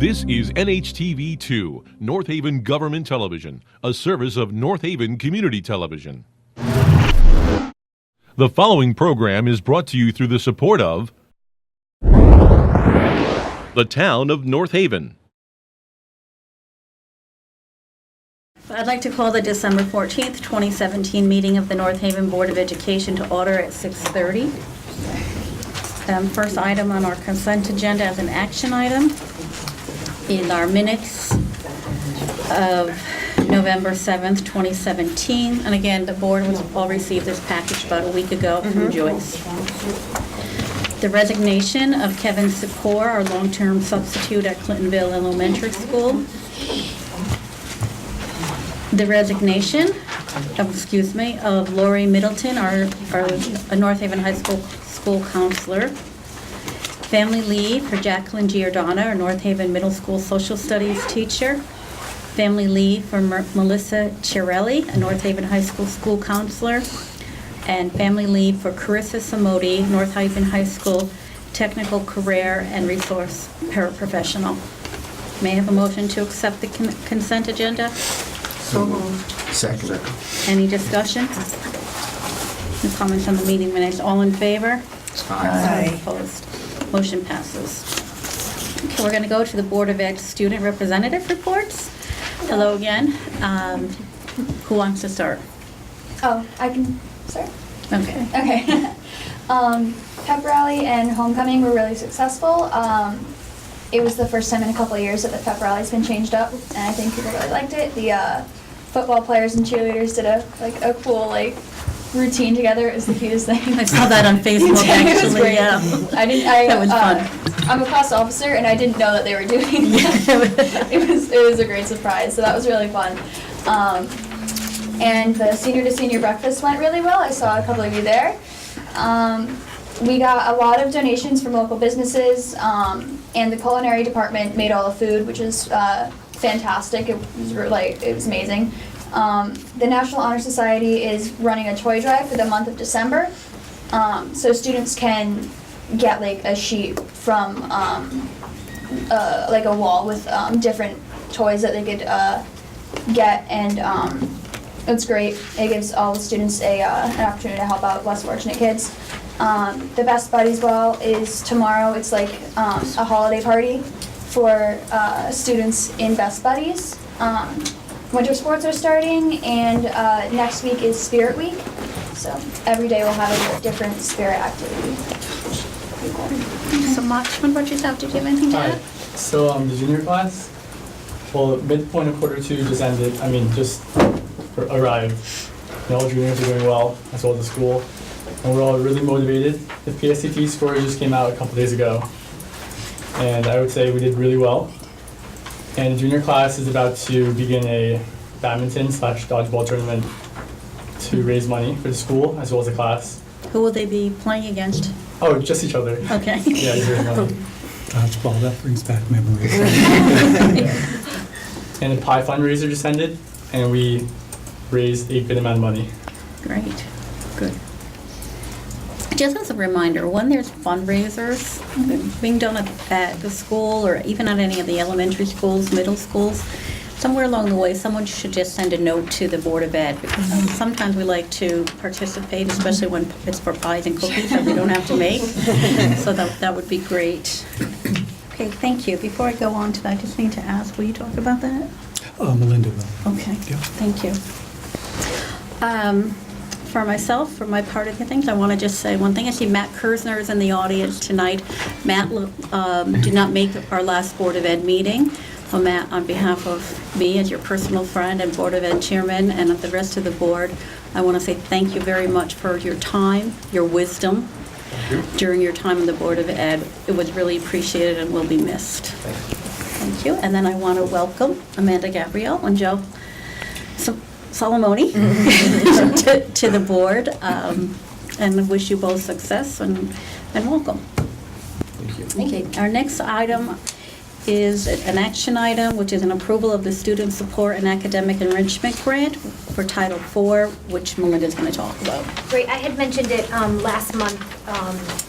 This is NHTV2, North Haven Government Television, a service of North Haven Community Television. The following program is brought to you through the support of the Town of North Haven. I'd like to call the December 14th, 2017 meeting of the North Haven Board of Education to order at 6:30. First item on our consent agenda as an action item is our minutes of November 7th, 2017. And again, the board was all received this package about a week ago from Joyce. The resignation of Kevin Secor, our long-term substitute at Clintonville Elementary School. The resignation of Lori Middleton, our North Haven High School counselor. Family leave for Jacqueline Giordano, our North Haven Middle School social studies teacher. Family leave for Melissa Chiarelli, a North Haven High School counselor. And family leave for Carissa Samodi, North Haven High School technical career and resource paraprofessional. May I have a motion to accept the consent agenda? So moved. Second. Any discussion? No comments on the meeting minutes. All in favor? Aye. Opposed? Motion passes. Okay, we're going to go to the Board of Ed student representative reports. Hello again. Who wants to start? Oh, I can start? Okay. Okay. Pep rally and homecoming were really successful. It was the first time in a couple of years that the pep rally's been changed up, and I think people really liked it. The football players and cheerleaders did a cool routine together. It was the cutest thing. I saw that on Facebook actually. It was great. Yeah. That was fun. I'm a class officer, and I didn't know that they were doing that. It was a great surprise. So that was really fun. And the senior to senior breakfast went really well. I saw a couple of you there. We got a lot of donations from local businesses, and the culinary department made all the food, which is fantastic. It was amazing. The National Honor Society is running a toy drive for the month of December, so students can get a sheet from a wall with different toys that they could get, and it's great. It gives all the students an opportunity to help out less fortunate kids. The Best Buddies Ball is tomorrow. It's a holiday party for students in Best Buddies. Winter sports are starting, and next week is Spirit Week. So every day we'll have a different spirit activity. Thanks so much. What about yourself? Did you have anything to add? Hi. So the junior class, well, midpoint of quarter two just ended. Just arrived. And all juniors are doing well, as well as the school. And we're all really motivated. The PSAT score just came out a couple days ago, and I would say we did really well. And the junior class is about to begin a badminton/dodgeball tournament to raise money for the school as well as the class. Who will they be playing against? Oh, just each other. Okay. Yeah, to raise money. Dodgeball, that brings back memories. And the pie fundraiser just ended, and we raised a good amount of money. Great. Good. Just as a reminder, when there's fundraisers being done at the school or even at any of the elementary schools, middle schools, somewhere along the way, someone should just send a note to the Board of Ed, because sometimes we like to participate, especially when it's for pies and cookies that we don't have to make. So that would be great. Okay, thank you. Before I go on to that, I just need to ask, will you talk about that? Melinda will. Okay, Yeah. thank you. For myself, for my part of the things, I want to just say one thing. I see Matt Kersner is in the audience tonight. Matt did not make our last Board of Ed meeting. So Matt, on behalf of me as your personal friend and Board of Ed chairman and of the rest of the board, I want to say thank you very much for your time, your wisdom during your time on the Board of Ed. It was really appreciated and will be missed. Thank you. And then I want to welcome Amanda Gabrielle and Joe Solomoni to the board, and wish you both success and welcome. Thank you. Okay, our next item is an action item, which is an approval of the Student Support and Academic Enrichment Grant for Title IV, which Melinda's going to talk about. Great, I had mentioned it last month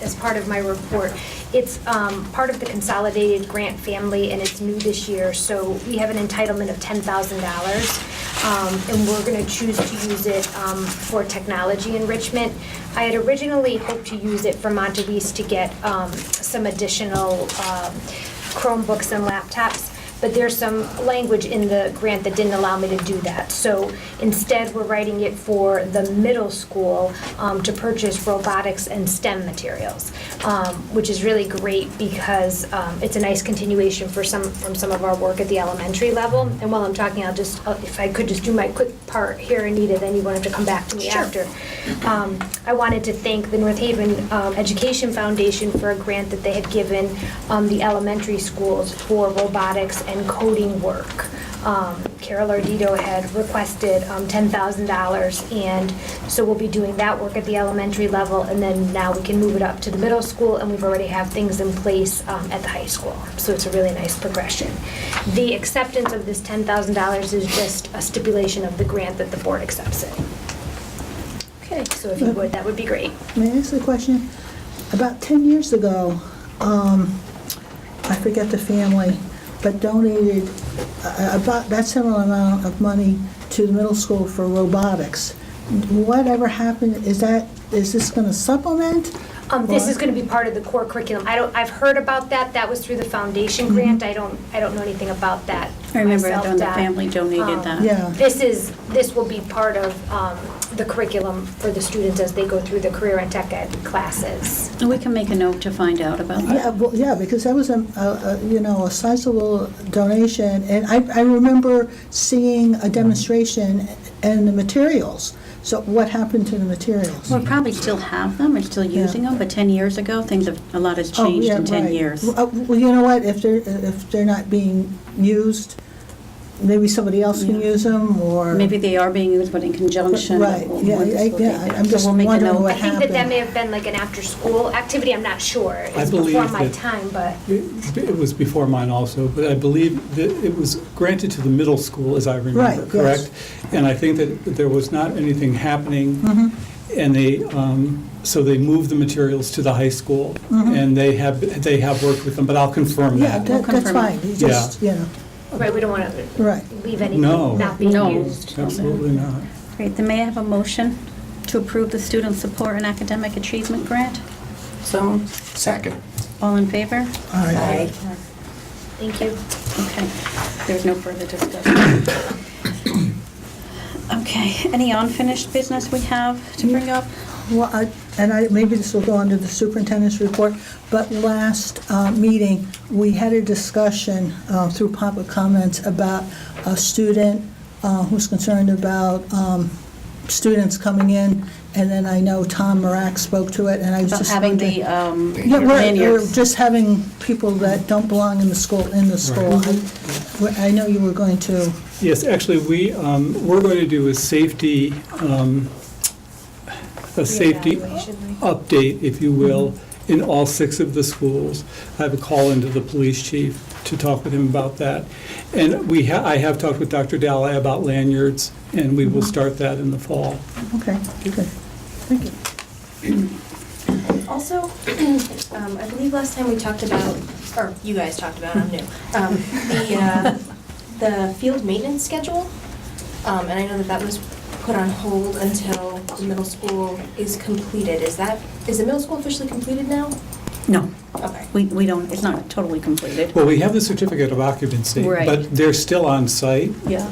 as part of my report. It's part of the consolidated grant family, and it's new this year, so we have an entitlement of $10,000, and we're going to choose to use it for technology enrichment. I had originally hoped to use it for Montevis to get some additional Chromebooks and laptops, but there's some language in the grant that didn't allow me to do that. So instead, we're writing it for the middle school to purchase robotics and STEM materials, which is really great because it's a nice continuation from some of our work at the elementary level. And while I'm talking, I'll just, if I could just do my quick part here, Anita, then you won't have to come back to me after. I wanted to thank the North Haven Education Foundation for a grant that they had given the elementary schools for robotics and coding work. Carol Ardito had requested $10,000, and so we'll be doing that work at the elementary level, and then now we can move it up to the middle school, and we've already have things in place at the high school. So it's a really nice progression. The acceptance of this $10,000 is just a stipulation of the grant that the board accepts it. Okay. So if you would, that would be great. May I ask a question? About 10 years ago, I forget the family, but donated about that similar amount of money to the middle school for robotics. Whatever happened, is this going to supplement? This is going to be part of the core curriculum. I've heard about that. That was through the foundation grant. I don't know anything about that. I remember myself, when the that, family donated that. Yeah. This will be part of the curriculum for the students as they go through the career and tech ed classes. And we can make a note to find out about that. Yeah, well, yeah, because that was a sizable donation, and I remember seeing a demonstration and the materials. So what happened to the materials? We'll probably still have them, and still using them, but 10 years ago, a lot has changed in 10 years. Well, you know what, if they're not being used, maybe somebody else can use them, or... Maybe they are being used, but in conjunction. Right, yeah, with this, what they do. I'm just So we'll make a wondering note. what I think that happened. may have been like an after-school activity. I'm not sure. I It's believe before my that- time, but It was before mine also, but I believe that it was granted to the middle school, as I remember, Right, yes. correct? And I think that there was not anything happening, Mm-hmm. and so they moved the materials to the high school, and they have worked with them, but I'll confirm Mm-hmm. Yeah, that. that's confirm fine, it. you just, you know, right, we don't want to right. leave anything No. not being No. used. Absolutely not. Great, then may I have a motion to approve the Student Support and Academic Achievement Grant? So. Second. All in favor? All right. Thank you. Okay, there's no further discussion. Okay, any unfinished business we have to bring up? Well, maybe this will go under the superintendent's report, but last meeting, we had a discussion through public comments about a student who's concerned about students coming in, and then I know Tom Marak spoke to it, and I was About just having the wondering- Yeah, we're lanyards. just having people that don't belong in the school, I know you were going to, Yes, actually, we're going to do a safety update, if you will, in all 6 of the schools. I have a call into the police chief to talk with him about that. And I have talked with Dr. Dalla about lanyards, and we will start that in the fall. okay, good, thank you. Also, I believe last time we talked about, or you guys talked about, I'm new, the field maintenance schedule. And I know that was put on hold until the middle school is completed. Is the middle school officially completed now? No, Okay. we don't, it's not totally completed. Well, we have the certificate of occupancy, Right. but they're still on site. Yeah.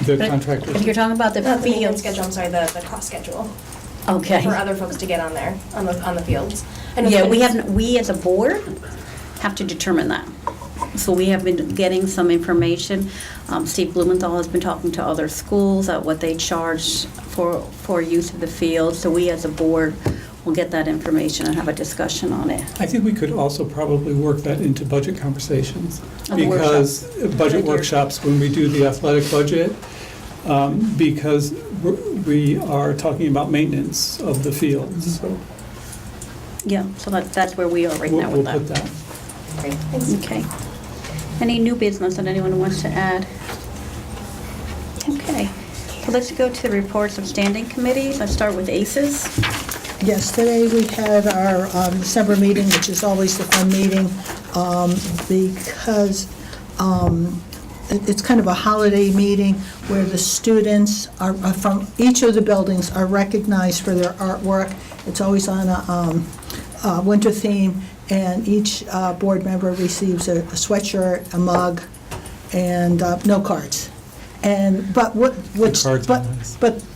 The But contractors. if you're talking about the Not the fields. maintenance schedule, I'm sorry, the cost schedule Okay. for other folks to get on there, on the fields. I know Yeah, that we it's- have, we as a board have to determine that. So we have been getting some information. Steve Blumenthal has been talking to other schools at what they charge for use of the field. So we as a board will get that information and have a discussion on it. I think we could also probably work that into budget conversations. Of Because Good budget idea. workshops, when we do the athletic budget, because we are talking about maintenance of the fields. So Yeah, so that's where we are right now we'll with put that. that. Great, thanks. Okay. Any new business that anyone wants to add? Okay, so let's go to the reports of standing committees. Let's start with ACES. Yes, today we had our December meeting, which is always the fun meeting, because it's kind of a holiday meeting where the students are from each of the buildings are recognized for their artwork. It's always on a winter theme, and each board member receives a sweatshirt, a mug, and no cards. But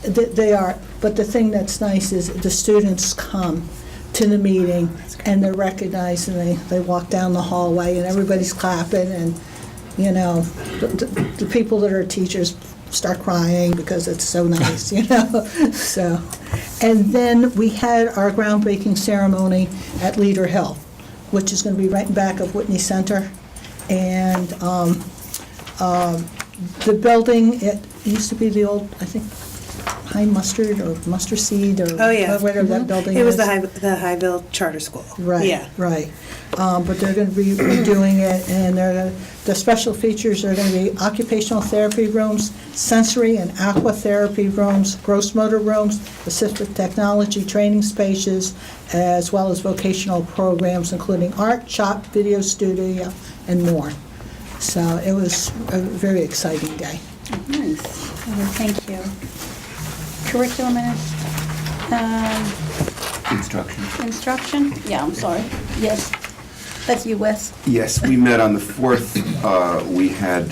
they are. But the thing that's nice is the students come to the meeting and they're recognized, and they walk down the hallway and everybody's clapping, and you know the people that are teachers start crying because it's so nice, you know. So, and then we had our groundbreaking ceremony at Leader Hill, which is going to be right in back of Whitney Center, and the building, it used to be the old, I think, High Mustard or Mustard Seed or whatever that building is. It was the Highville Charter School. Right, Yeah. right. But they're going to be redoing it, and the special features are going to be occupational therapy rooms, sensory and aqua therapy rooms, gross motor rooms, assistive technology training spaces, as well as vocational programs, including art, shop, video studio, and more. So it was a very exciting day. Nice. Thank you. Curriculum and instruction? Yeah, I'm sorry. Yes. That's you, Wes. Yes, we met on the 4th. We had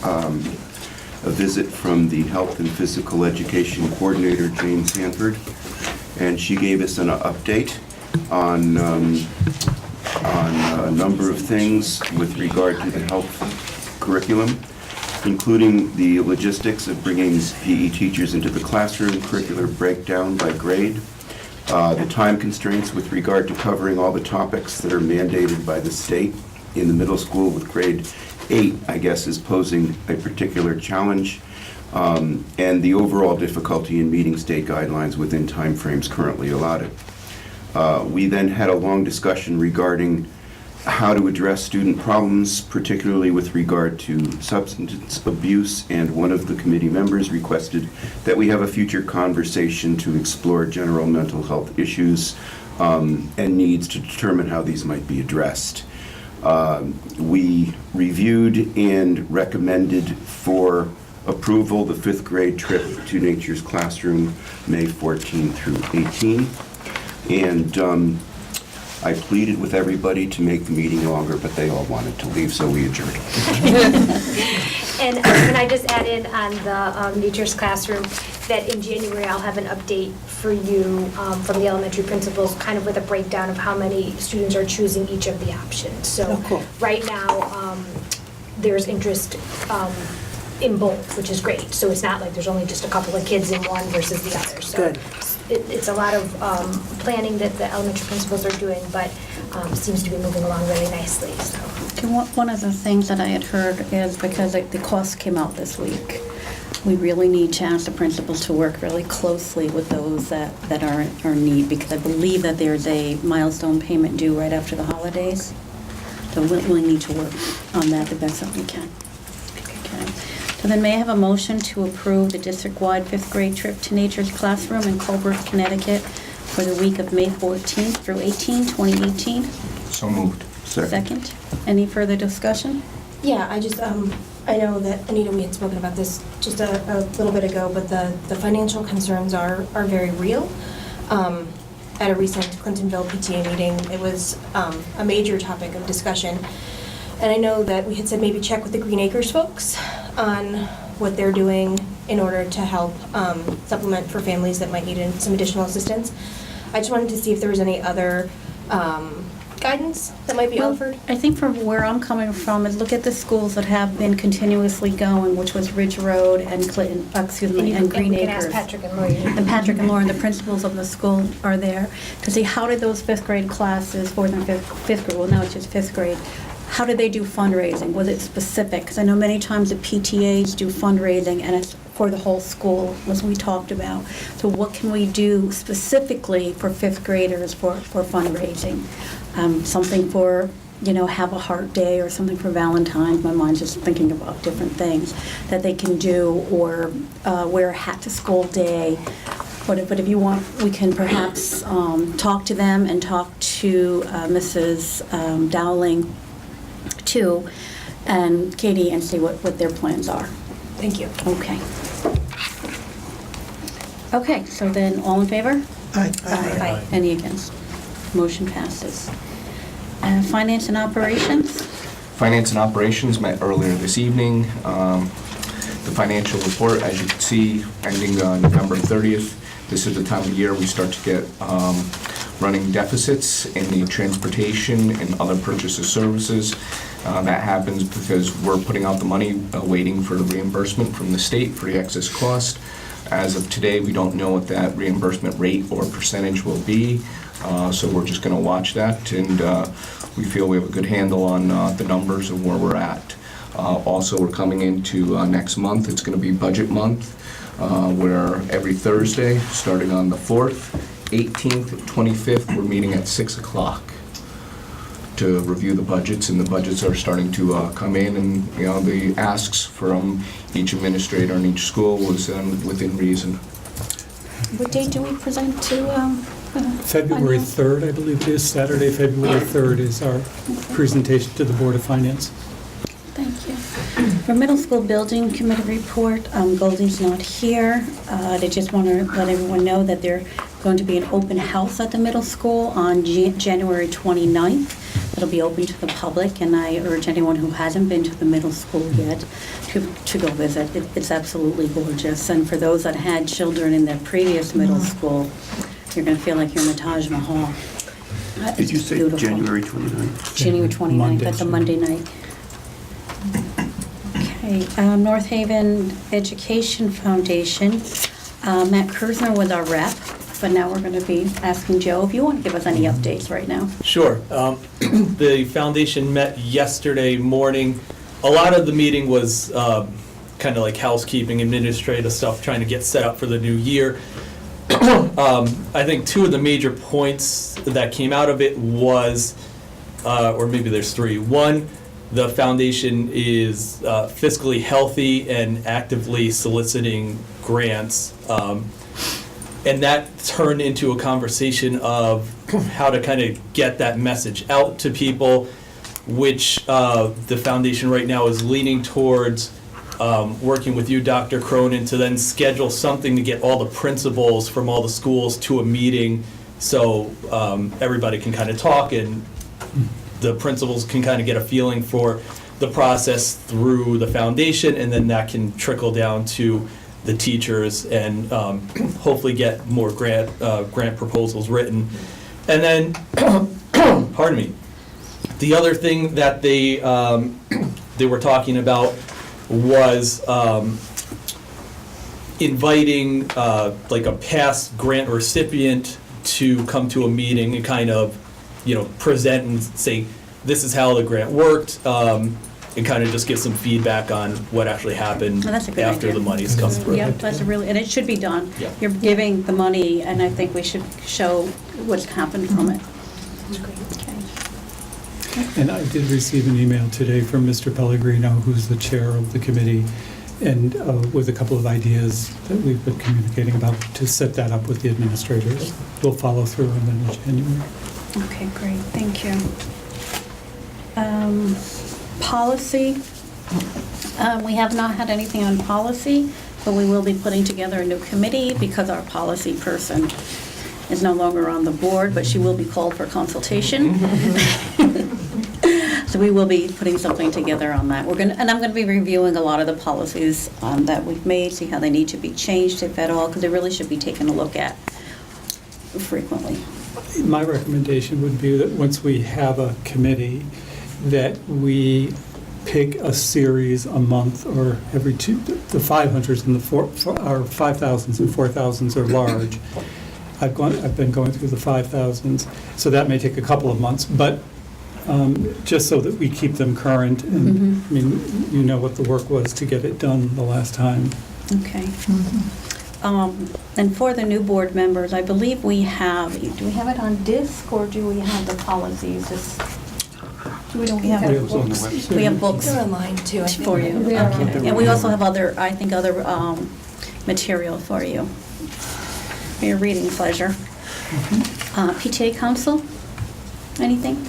a visit from the Health and Physical Education Coordinator, Jane Sanford, and she gave us an update on a number of things with regard to the health curriculum, including the logistics of bringing PE teachers into the classroom, curricular breakdown by grade, the time constraints with regard to covering all the topics that are mandated by the state in the middle school, with grade 8, I guess, is posing a particular challenge, and the overall difficulty in meeting state guidelines within timeframes currently allotted. We then had a long discussion regarding how to address student problems, particularly with regard to substance abuse, and one of the committee members requested that we have a future conversation to explore general mental health issues and needs to determine how these might be addressed. We reviewed and recommended for approval the 5th grade trip to Nature's Classroom, May 14 through 18. And I pleaded with everybody to make the meeting longer, but they all wanted to leave, so we adjourned. And can I just add in on the Nature's Classroom, that in January I'll have an update for you from the elementary principals, kind of with a breakdown of how many students are choosing each of the options. So right now, there's interest in both, which is great. So it's not like there's only just a couple of kids in one versus the other. So Good. It's a lot of planning that the elementary principals are doing, but seems to be moving along really nicely. So. Okay, one of the things that I had heard is because the costs came out this week, we really need to ask the principals to work really closely with those that are in need, because I believe that there's a milestone payment due right after the holidays. So we'll need to work on that the best that we can. Okay. So then may I have a motion to approve the district-wide 5th grade trip to Nature's Classroom in Colbert, Connecticut for the week of May 14th through 18, 2018? So moved. Second. Any further discussion? Yeah, I just, I know that, Anita, we had spoken about this just a little bit ago, but the financial concerns are very real. At a recent Clintonville PTA meeting, it was a major topic of discussion. And I know that we had said maybe check with the Green Acres folks on what they're doing in order to help supplement for families that might need some additional assistance. I just wanted to see if there was any other guidance that might be offered. I think from where I'm coming from is look at the schools that have been continuously going, which was Ridge Road and Clinton, and Green we can Acres. ask Patrick and Lauren. And Patrick and Lauren, the principals of the school, are there to see how did those 5th grade classes, 4th and 5th grade, well now it's just 5th grade, how did they do fundraising? Was it specific? Because I know many times the PTAs do fundraising and it's for the whole school, as we talked about. So what can we do specifically for 5th graders for fundraising? Something for have a heart day or something for Valentine's. My mind's just thinking about different things that they can do, or wear a hat to school day. But if you want, we can perhaps talk to them and talk to Mrs. Dowling too, and Katie, and see what their plans are. Thank you. Okay. Okay, so then, all in favor? Aye. Aye. Any against? Motion passes. Finance and operations? Finance and Operations met earlier this evening. The financial report, as you can see, ending on November 30th. This is the time of year we start to get running deficits in the transportation and other purchases services. That happens because we're putting out the money, waiting for the reimbursement from the state for the excess cost. As of today, we don't know what that reimbursement rate or percentage will be, so we're just going to watch that, and we feel we have a good handle on the numbers of where we're at. Also, we're coming into next month. It's going to be budget month, where every Thursday, starting on the 4th, 18th, 25th, we're meeting at 6 o'clock to review the budgets, and the budgets are starting to come in, and the asks from each administrator in each school was within reason. What date do we present to? February Finance? 3rd, I believe it is, Saturday, February 3rd is our presentation to the Board of Finance. Thank you. For middle school building committee report, Goldie's not here. They just want to let everyone know that they're going to be an open house at the middle school on January 29th. It'll be open to the public, and I urge anyone who hasn't been to the middle school yet to go visit. It's absolutely gorgeous. And for those that had children in their previous middle school, you're going to feel like you're in the Taj Mahal. Did you It's say beautiful. January 29th? January 29th, Monday, that's a so- Monday night. Okay, North Haven Education Foundation, Matt Kersner was our rep, but now we're going to be asking Joe if you want to give us any updates right now. Sure. The foundation met yesterday morning. A lot of the meeting was kind of like housekeeping, administrative stuff, trying to get set up for the new year. I think two of the major points that came out of it was, or maybe there's three. One, the foundation is fiscally healthy and actively soliciting grants. And that turned into a conversation of how to kind of get that message out to people, which the foundation right now is leaning towards working with you, Dr. Cronin, to then schedule something to get all the principals from all the schools to a meeting so everybody can kind of talk and the principals can kind of get a feeling for the process through the foundation, and then that can trickle down to the teachers and hopefully get more grant proposals written. And then, pardon me, the other thing that they were talking about was inviting like a past grant recipient to come to a meeting and kind of, present and say, this is how the grant worked, and kind of just get some feedback on what actually happened Oh, that's a good after idea. the money's come through. Yeah, that's and it should be done. Yeah. You're giving the money, and I think we should show what's happened from it. Okay. And I did receive an email today from Mr. Pellegrino, who's the chair of the committee, and with a couple of ideas that we've been communicating about to set that up with the administrators. We'll follow through on that in January. Okay, great, thank you. Policy, we have not had anything on policy, but we will be putting together a new committee because our policy person is no longer on the board, but she will be called for consultation. So we will be putting something together on that. And I'm going to be reviewing a lot of the policies that we've made, see how they need to be changed, if at all, because they really should be taken a look at frequently. My recommendation would be that once we have a committee, that we pick a series a month or every two. The 500s and our 5,000s and 4,000s are large. I've been going through the 5,000s, so that may take a couple of months, but just so that we keep them current. And I mean, you know what the work was to get it done the last time. Okay. And for the new board members, I believe we have, do we have it on disc or do we have the policies? We don't We have have books. We have books They're online too, I think. for you. We are Okay. online. And we also have other, I think, other material for you, for your reading pleasure. PTA council, anything?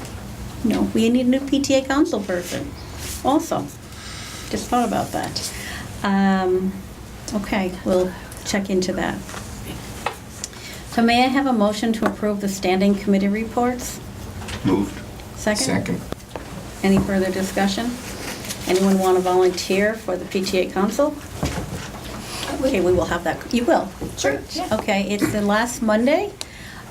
No, we need a new PTA council person also. Just thought about that. Okay, we'll check into that. So may I have a motion to approve the standing committee reports? Moved. Second? Second. Any further discussion? Anyone want to volunteer for the PTA council? Okay, we will have that. You will? Sure, yeah. Okay, it's the last Monday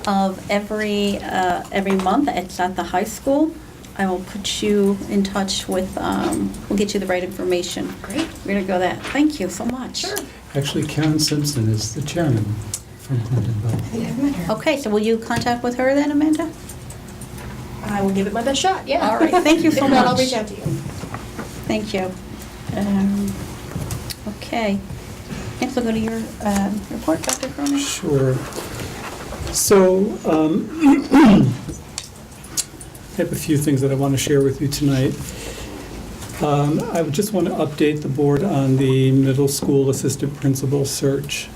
of every month. It's at the high school. I will put you in touch with, we'll get you the right information. Great. We're gonna go that. Thank you so much. Sure. Actually, Karen Simpson is the chairman from Clintonville. I think I've met her. Okay, so will you contact with her then, Amanda? I will give it my best shot, yeah. All right, thank you so If not, I'll much. reach out to you. Thank you. Okay. Next, we'll go to your report, Dr. Cronin. Sure. So, I have a few things that I want to share with you tonight. I would just want to update the board on the middle school assistant principal search.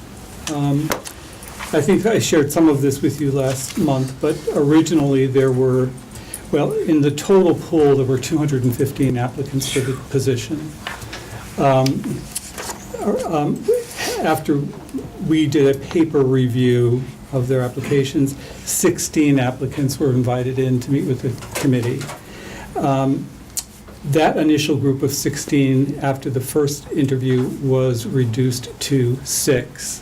I think I shared some of this with you last month, but originally there were, well, in the total pool, there were 215 applicants for the position. After we did a paper review of their applications, 16 applicants were invited in to meet with the committee. That initial group of 16, after the first interview, was reduced to 6.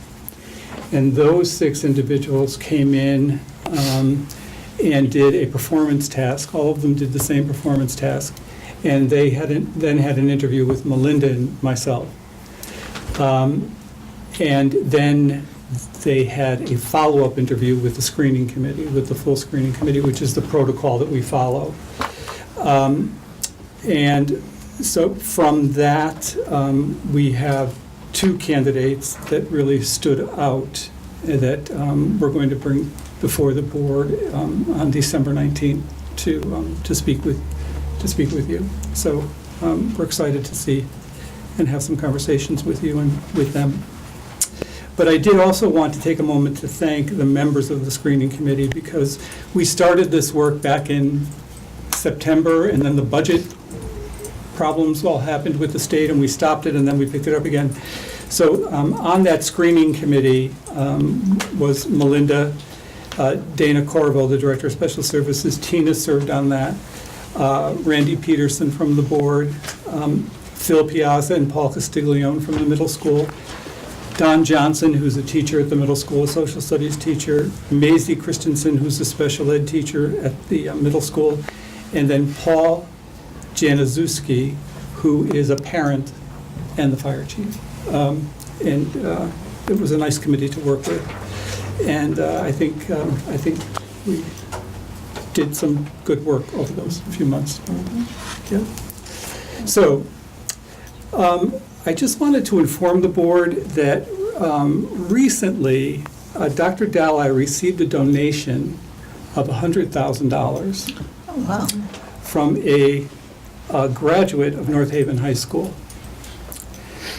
And those 6 individuals came in and did a performance task. All of them did the same performance task. And they then had an interview with Melinda and myself. And then they had a follow-up interview with the screening committee, with the full screening committee, which is the protocol that we follow. And so from that, we have 2 candidates that really stood out that we're going to bring before the board on December 19th to speak with you. So we're excited to see and have some conversations with you and with them. But I did also want to take a moment to thank the members of the screening committee, because we started this work back in September, and then the budget problems all happened with the state, and we stopped it, and then we picked it up again. So on that screening committee was Melinda, Dana Corville, the Director of Special Services, Tina served on that, Randy Peterson from the board, Phil Piazza and Paul Castiglione from the middle school, Don Johnson, who's a teacher at the middle school, a social studies teacher, Maisie Christensen, who's a special ed teacher at the middle school, and then Paul Januszewski, who is a parent and the fire chief. And it was a nice committee to work with. And I think we did some good work over those few months. Yeah. So I just wanted to inform the board that recently Dr. Dallai received a donation of $100,000 Oh, wow. from a graduate of North Haven High School.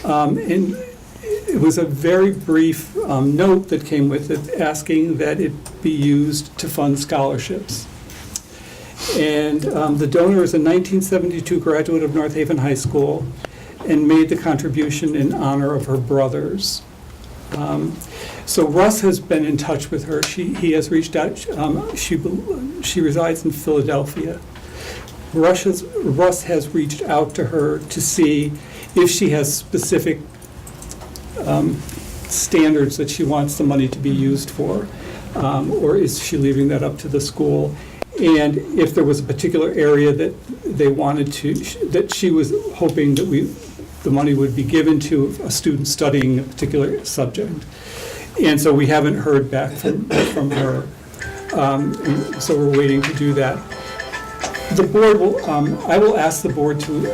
And it was a very brief note that came with it, asking that it be used to fund scholarships. And the donor is a 1972 graduate of North Haven High School and made the contribution in honor of her brothers. So Russ has been in touch with her. He has reached out. She resides in Philadelphia. Russ has reached out to her to see if she has specific standards that she wants the money to be used for, or is she leaving that up to the school? And if there was a particular area that they wanted to, that she was hoping that the money would be given to a student studying a particular subject. And so we haven't heard back from her. And so we're waiting to do that. The board will, I will ask the board to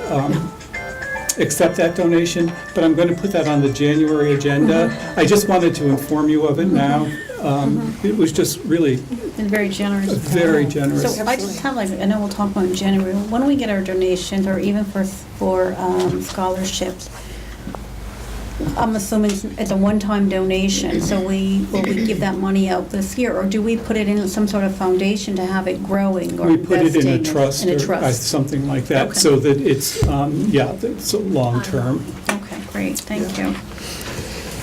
accept that donation, but I'm going to put that on the January agenda. I just wanted to inform you of it now. It was just really And very generous. very generous. So I just have like, I know we'll talk about in January, when we get our donations, or even for scholarships, I'm assuming it's a one-time donation, so will we give that money out this year, or do we put it in some sort of foundation to have it growing or We put it in a investing trust in a or trust? something like that, Okay. so that it's, it's a long-term. Okay, great, thank you.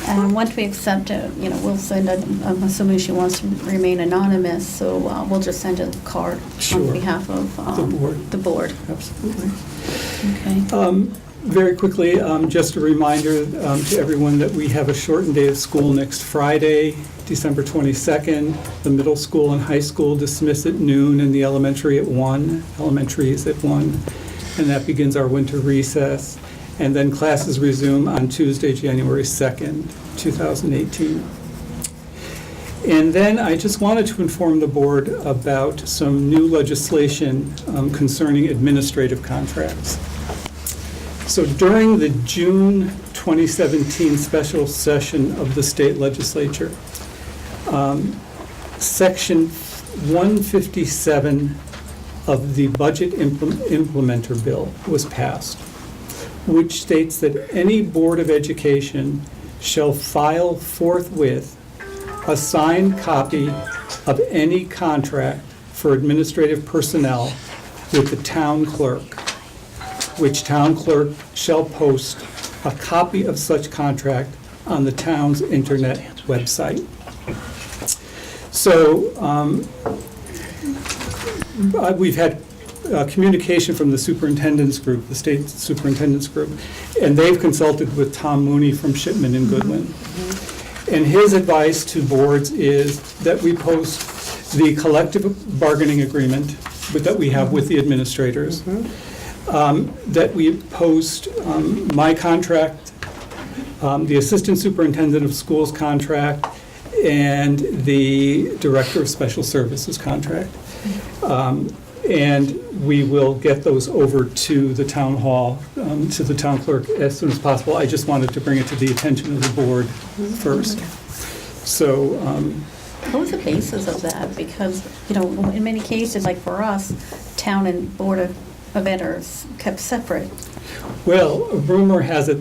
And once we accept it, we'll send I'm assuming she wants to remain anonymous, so we'll just send a card Sure. on behalf of the board. Absolutely. Okay. Very quickly, just a reminder to everyone that we have a shortened day of school next Friday, December 22nd. The middle school and high school dismiss at noon, and the elementary at 1. Elementary is at 1, and that begins our winter recess. And then classes resume on Tuesday, January 2nd, 2018. And then I just wanted to inform the board about some new legislation concerning administrative contracts. So during the June 2017 special session of the state legislature, Section 157 of the Budget Implementer Bill was passed, which states that any Board of Education shall file forthwith a signed copy of any contract for administrative personnel with the town clerk, which town clerk shall post a copy of such contract on the town's internet website. So we've had communication from the superintendent's group, the state superintendent's group, and they've consulted with Tom Mooney from Shipman and Goodwin. And his advice to boards is that we post the collective bargaining agreement that we have with the administrators, that we post my contract, the assistant superintendent of schools contract, and the director of special services contract. And we will get those over to the town hall, to the town clerk as soon as possible. I just wanted to bring it to the attention of the board first. So, What was the basis of that? Because, in many cases, like for us, town and board of ed are kept separate. well, rumor has it,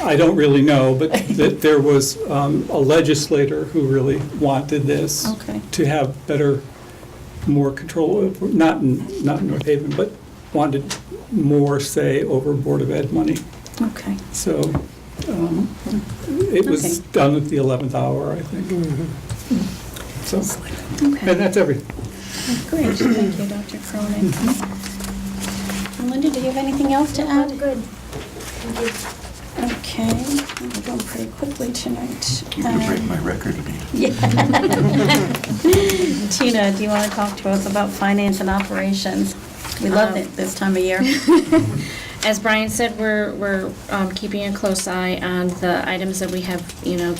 I don't really know, but that there was a legislator who really wanted this Okay. to have more control over, not in North Haven, but wanted more say over Board of Ed money. Okay. So it was Okay. done at the 11th hour, I think. So, Okay. and that's everything. Great, thank you, Dr. Cronin. And Linda, do you have anything else to add? I'm good. Thank you. Okay, we're going pretty quickly tonight. You can break my record, Anita. Yeah. Tina, do you want to talk to us about finance and operations? We love it this time of year. As Brian said, we're keeping a close eye on the items that we have,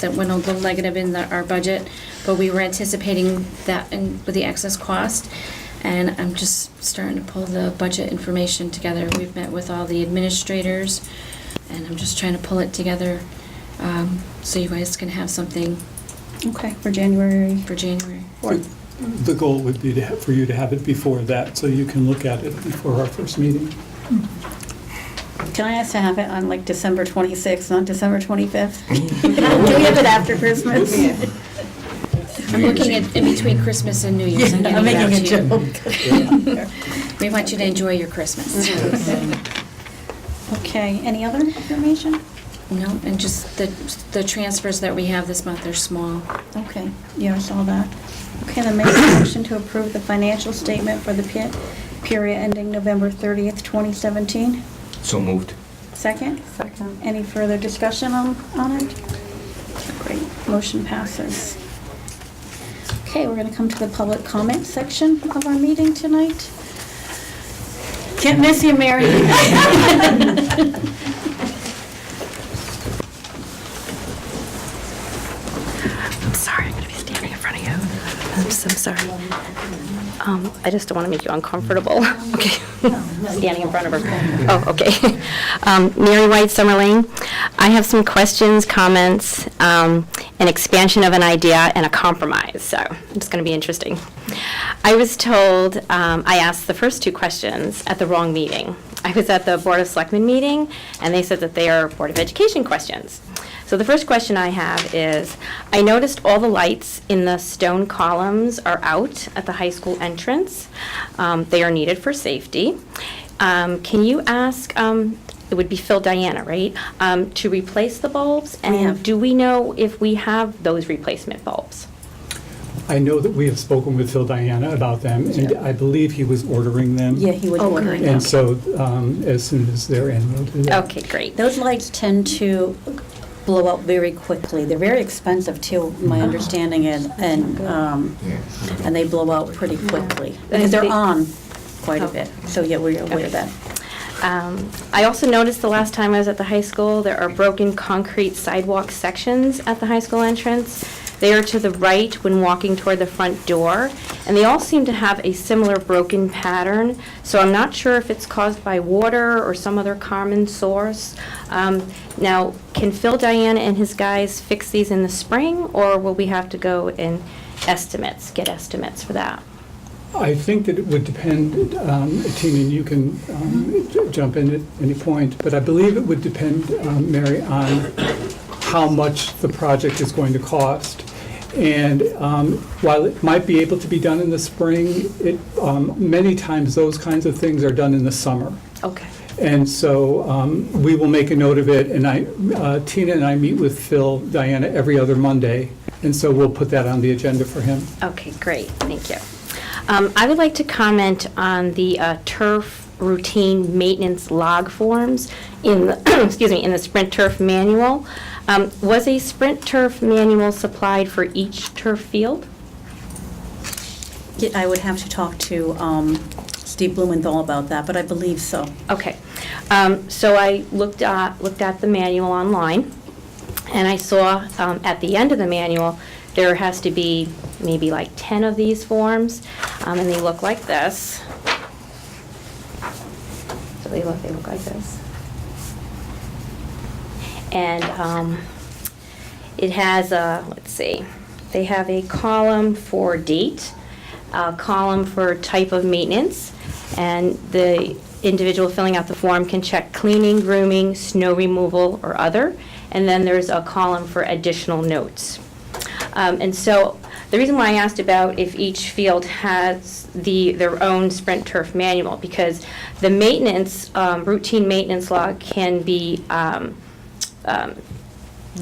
that went a little negative in our budget, but we were anticipating that with the excess cost, and I'm just starting to pull the budget information together. We've met with all the administrators, and I'm just trying to pull it together so you guys can have something Okay, for January. The goal would be for you to have it before that, so you can look at it before our first meeting. Can I ask to have it on like December 26th, not December 25th? Can we have it after Christmas? I'm looking at in between Christmas and New Year's. Yeah, I'm making a joke. We want you to enjoy your Christmas. Okay, any other information? No, and just the transfers that we have this month are small. Okay, yeah, I saw that. Okay, then make a motion to approve the financial statement for the period ending November 30th, 2017. So moved. Second? Second. Any further discussion on it? Great, motion passes. Okay, we're going to come to the public comment section of our meeting tonight. Can't miss you, Mary. I'm sorry, I'm going to be standing in front of you. I'm so sorry. I just don't want to make you uncomfortable. Okay. Standing in front of her. Oh, okay. Mary White, Summer Lane. I have some questions, comments, an expansion of an idea, and a compromise. So it's going to be interesting. I was told, I asked the first two questions at the wrong meeting. I was at the Board of Selectmen meeting, and they said that they are Board of Education questions. So the first question I have is, I noticed all the lights in the stone columns are out at the high school entrance. They are needed for safety. Can you ask, it would be Phil Diana, right, to replace the bulbs? And do we know if we have those replacement bulbs? I know that we have spoken with Phil Diana about them, and I believe he was ordering them. Yeah, he was ordering them. And so, as soon as they're in, we'll do that. Okay, great. Those lights tend to blow out very quickly. They're very expensive too, my understanding is, and they blow out pretty quickly. Because they're on quite a bit, so yeah, we're aware of that. I also noticed the last time I was at the high school, there are broken concrete sidewalk sections at the high school entrance. They are to the right when walking toward the front door, and they all seem to have a similar broken pattern, so I'm not sure if it's caused by water or some other common source. Now, can Phil Diana and his guys fix these in the spring, or will we have to go and get estimates for that? I think that it would depend, Tina, and you can jump in at any point, but I believe it would depend, Mary, on how much the project is going to cost. And while it might be able to be done in the spring, many times those kinds of things are done in the summer. Okay. And so we will make a note of it, and Tina and I meet with Phil Diana every other Monday, and so we'll put that on the agenda for him. Okay, great, thank you. I would like to comment on the turf routine maintenance log forms in the, excuse me, in the Sprint Turf manual. Was a Sprint Turf manual supplied for each turf field? I would have to talk to Steve Blumenthal about that, but I believe so. Okay. So I looked at the manual online, and I saw at the end of the manual there has to be maybe like 10 of these forms, and they look like this. So they look like this. And it has let's see, they have a column for date, a column for type of maintenance, and the individual filling out the form can check cleaning, grooming, snow removal, or other, and then there's a column for additional notes. And so the reason why I asked about if each field has their own Sprint Turf manual, because the maintenance, routine maintenance log can be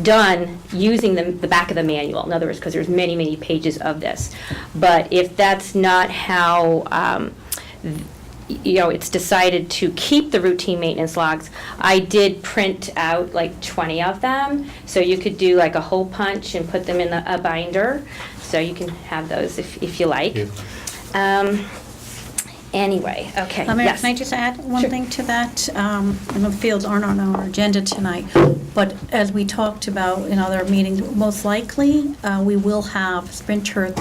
done using the back of the manual. In other words, because there's many, many pages of this. But if that's not how it's decided to keep the routine maintenance logs, I did print out like 20 of them, so you could do like a hole punch and put them in a binder, so you can have those if you like. Anyway, okay. Mary, yes. can I just add one thing to that? I know the fields aren't on our agenda tonight, but as we talked about in other meetings, most likely we will have Sprint Turf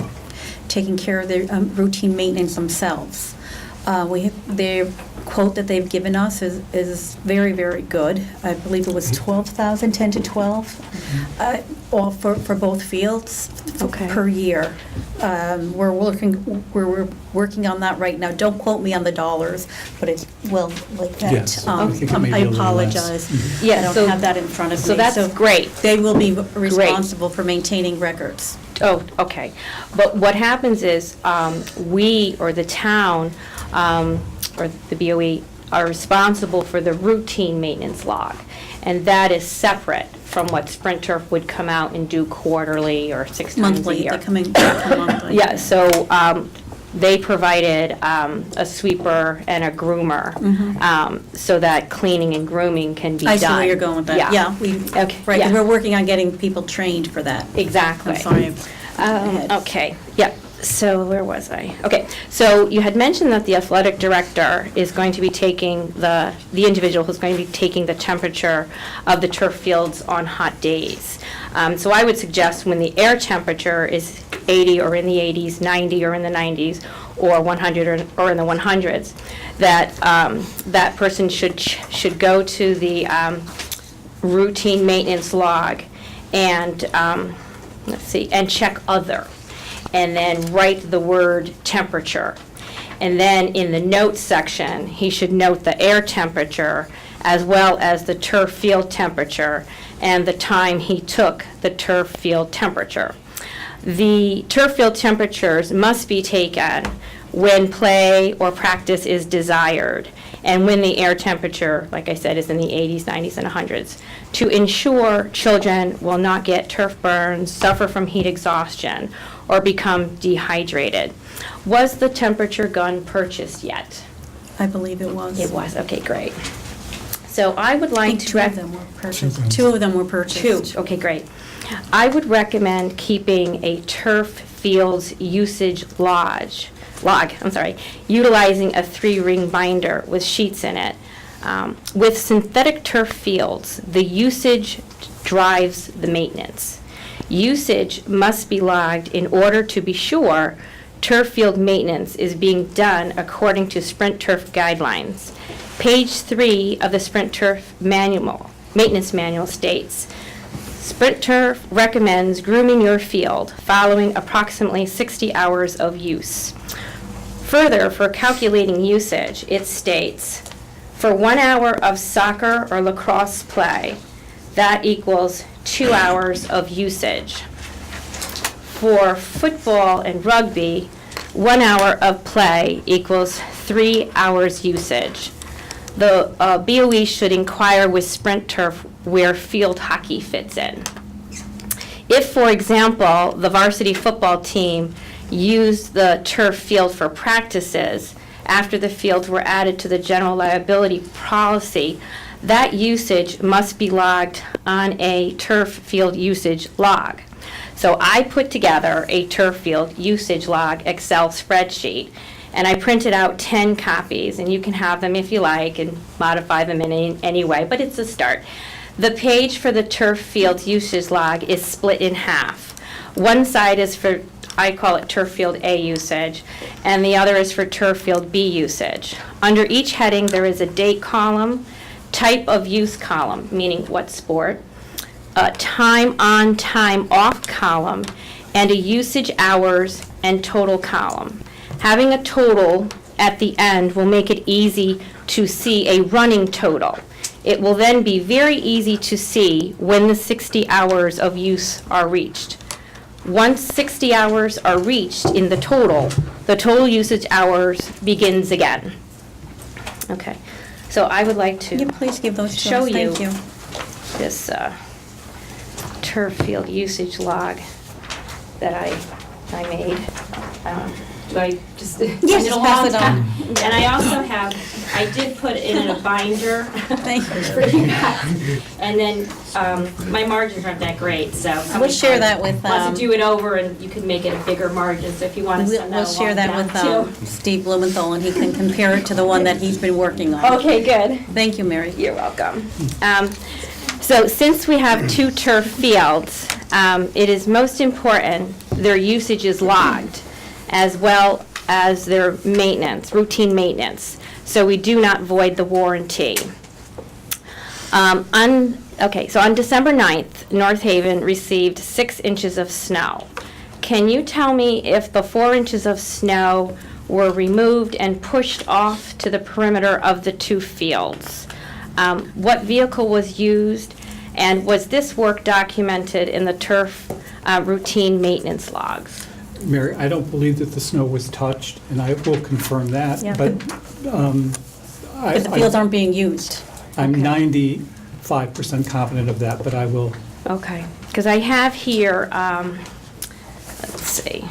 taking care of their routine maintenance themselves. Their quote that they've given us is very, very good. I believe it was 12,000, 10 to 12, all for both fields per year. We're working on that right now. Don't quote me on the dollars, but it's well like that. Yes, I think it may be I a little less. apologize. Yeah, I don't have that in front of me. So that's great. They will be responsible for maintaining records. Oh, okay. But what happens is we, or the town, or the BOE, are responsible for the routine maintenance log. And that is separate from what Sprint Turf would come out and do quarterly or 6 times a year. They come monthly. Yeah, so they provided a sweeper and a groomer so that cleaning and grooming can be done. I see where you're going with that. Yeah, okay. Right, Yeah. we're working on getting people trained for that. Exactly. I'm sorry. Okay, yep. So where was I? Okay, so you had mentioned that the athletic director is going to be taking the individual who's going to be taking the temperature of the turf fields on hot days. So I would suggest when the air temperature is 80 or in the 80s, 90 or in the 90s, or 100 or in the 100s, that that person should go to the routine maintenance log and, let's see, and check other, and then write the word temperature. And then in the notes section, he should note the air temperature as well as the turf field temperature and the time he took the turf field temperature. The turf field temperatures must be taken when play or practice is desired and when the air temperature, like I said, is in the 80s, 90s, and 100s, to ensure children will not get turf burns, suffer from heat exhaustion, or become dehydrated. Was the temperature gun purchased yet? I believe it was. It was, okay, great. So I would I like think to... two of them were purchased. Two of them were purchased. Two, okay, great. I would recommend keeping a turf fields usage log, utilizing a 3-ring binder with sheets in it. With synthetic turf fields, the usage drives the maintenance. Usage must be logged in order to be sure turf field maintenance is being done according to Sprint Turf guidelines. Page 3 of the Sprint Turf maintenance manual states, Sprint Turf recommends grooming your field following approximately 60 hours of use. Further, for calculating usage, it states, for 1 hour of soccer or lacrosse play, that equals 2 hours of usage. For football and rugby, 1 hour of play equals 3 hours usage. The BOE should inquire with Sprint Turf where field hockey fits in. If, for example, the varsity football team used the turf field for practices after the fields were added to the general liability policy, that usage must be logged on a turf field usage log. So I put together a turf field usage log Excel spreadsheet, and I printed out 10 copies, and you can have them if you like and modify them in any way, but it's a start. The page for the turf field usage log is split in half. One side is for, I call it turf field A usage, and the other is for turf field B usage. Under each heading, there is a date column, type of use column, meaning what sport, a time on, time off column, and a usage hours and total column. Having a total at the end will make it easy to see a running total. It will then be very easy to see when the 60 hours of use are reached. Once 60 hours are reached in the total usage hours begins again. Okay, so I would like to Can you please give those to show us? you Thank you. this turf field usage log that I made. Do I just Yes, send it just along? pass it on. And I also have, I did put it in a binder Thank for you. you guys. And then my margins aren't that great, so. We'll share that with, Wants to do it over, and you can make it a bigger margin, so if you want to send that We'll share that along with down, too. Steve Blumenthal, and he can compare it to the one that he's been working on. Okay, good. Thank you, Mary. You're welcome. So since we have 2 turf fields, it is most important their usage is logged, as well as their maintenance, routine maintenance, so we do not void the warranty. Okay, so on December 9th, North Haven received 6 inches of snow. Can you tell me if the 4 inches of snow were removed and pushed off to the perimeter of the 2 fields? What vehicle was used, and was this work documented in the turf routine maintenance logs? Mary, I don't believe that the snow was touched, and I will confirm that, Yeah. but But the fields aren't being used. I'm 95% confident of that, but I will. Okay, because I have here, let's see.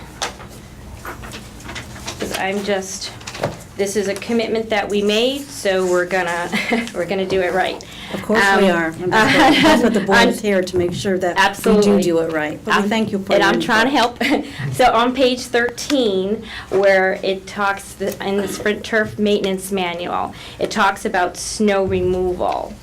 Because I'm just, this is a commitment that we made, so we're gonna, we're gonna do it right. Of course we are. And that's what the board is here, to make sure that we Absolutely. do it right. But we thank you for And your I'm trying to input. help. So on page 13, where it talks, in the Sprint Turf Maintenance Manual, it talks about snow removal.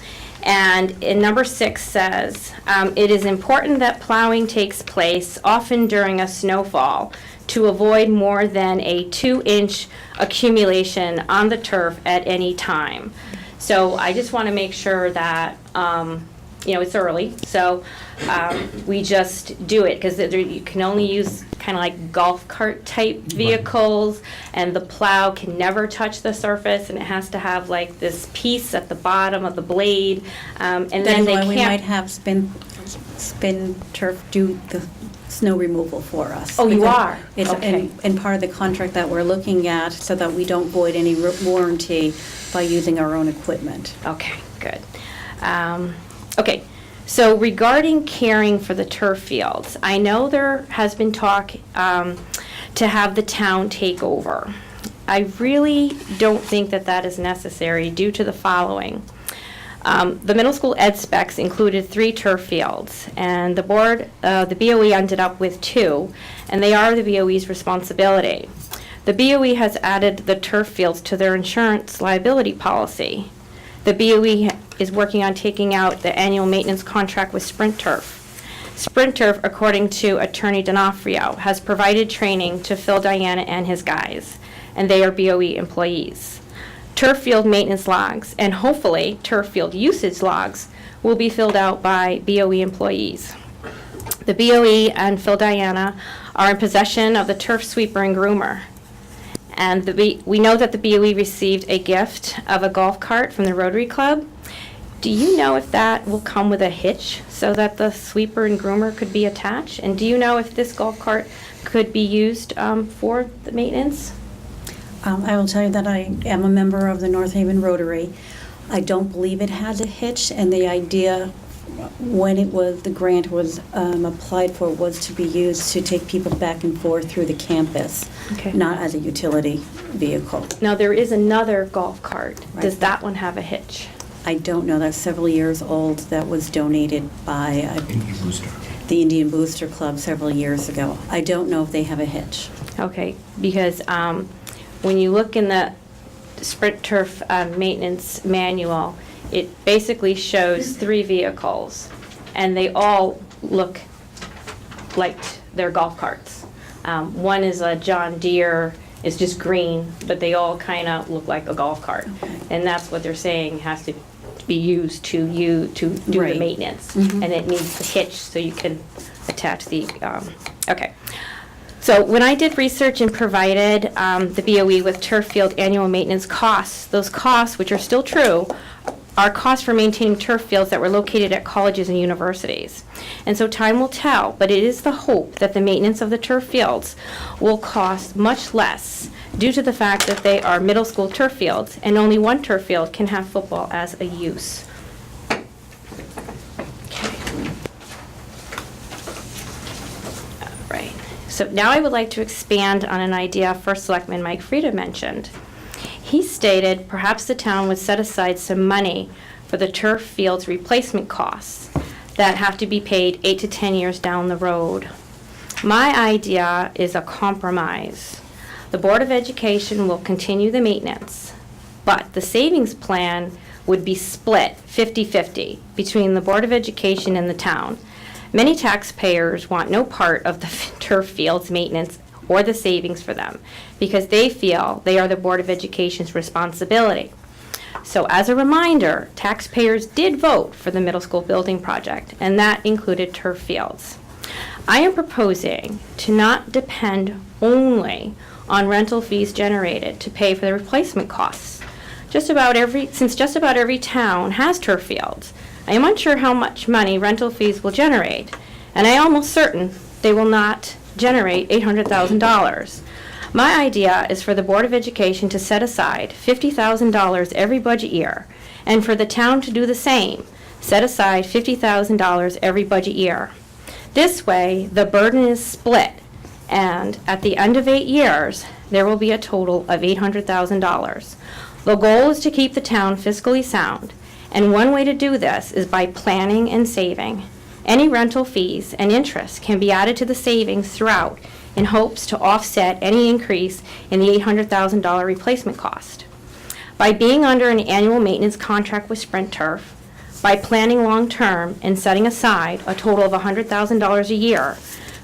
And in number 6 says, it is important that plowing takes place often during a snowfall to avoid more than a 2-inch accumulation on the turf at any time. So I just want to make sure that, it's early, so we just do it, because you can only use kind of like golf cart type vehicles, and the plow can never touch the surface, and it has to have like this piece at the bottom of the blade, and then That's they why can't. we might have spin turf do the snow removal for us. Oh, you Because are? It's Okay. in part of the contract that we're looking at, so that we don't void any warranty by using our own equipment. Okay, good. Okay, so regarding caring for the turf fields, I know there has been talk to have the town take over. I really don't think that that is necessary due to the following. The middle school ed specs included 3 turf fields, and the board, the BOE ended up with 2, and they are the BOE's responsibility. The BOE has added the turf fields to their insurance liability policy. The BOE is working on taking out the annual maintenance contract with Sprint Turf. Sprint Turf, according to Attorney D'Onofrio, has provided training to Phil Diana and his guys, and they are BOE employees. Turf field maintenance logs, and hopefully turf field usage logs, will be filled out by BOE employees. The BOE and Phil Diana are in possession of the turf sweeper and groomer. And we know that the BOE received a gift of a golf cart from the Rotary Club. Do you know if that will come with a hitch so that the sweeper and groomer could be attached? And do you know if this golf cart could be used for the maintenance? I will tell you that I am a member of the North Haven Rotary. I don't believe it has a hitch, and the idea when the grant was applied for, was to be used to take people back and forth through the campus, Okay. not as a utility vehicle. Now, there is another golf cart. Right. Does that one have a hitch? I don't know, that's several years old, that was donated by Indian Booster. the Indian Booster Club several years ago. I don't know if they have a hitch. Okay, because when you look in the Sprint Turf maintenance manual, it basically shows 3 vehicles, and they all look like they're golf carts. One is a John Deere, it's just green, but they all kind of look like a golf cart. Okay. And that's what they're saying has to be used to do the Right. maintenance. Mhm. And it needs a hitch so you can attach the, okay. So when I did research and provided the BOE with turf field annual maintenance costs, those costs, which are still true, are costs for maintaining turf fields that were located at colleges and universities. And so time will tell, but it is the hope that the maintenance of the turf fields will cost much less due to the fact that they are middle school turf fields, and only one turf field can have football as a use. Right. So now I would like to expand on an idea First Selectman Mike Frieda mentioned. He stated perhaps the town would set aside some money for the turf fields replacement costs that have to be paid 8 to 10 years down the road. My idea is a compromise. The Board of Education will continue the maintenance, but the savings plan would be split 50-50 between the Board of Education and the town. Many taxpayers want no part of the turf fields maintenance or the savings for them because they feel they are the Board of Education's responsibility. So as a reminder, taxpayers did vote for the middle school building project, and that included turf fields. I am proposing to not depend only on rental fees generated to pay for the replacement costs. Since just about every town has turf fields, I am unsure how much money rental fees will generate, and I am almost certain they will not generate $800,000. My idea is for the Board of Education to set aside $50,000 every budget year, and for the town to do the same, set aside $50,000 every budget year. This way, the burden is split, and at the end of 8 years, there will be a total of $800,000. The goal is to keep the town fiscally sound, and one way to do this is by planning and saving. Any rental fees and interest can be added to the savings throughout in hopes to offset any increase in the $800,000 replacement cost. By being under an annual maintenance contract with Sprint Turf, by planning long-term and setting aside a total of $100,000 a year,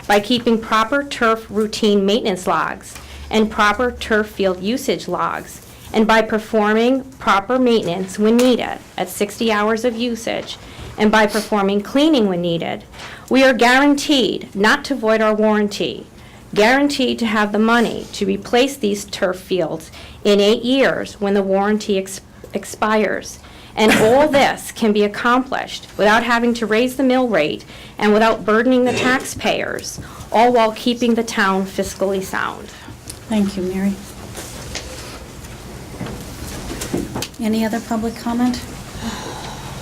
by keeping proper turf routine maintenance logs and proper turf field usage logs, and by performing proper maintenance when needed at 60 hours of usage, and by performing cleaning when needed, we are guaranteed not to void our warranty, guaranteed to have the money to replace these turf fields in 8 years when the warranty expires. And all this can be accomplished without having to raise the mill rate and without burdening the taxpayers, all while keeping the town fiscally sound. Thank you, Mary. Any other public comment?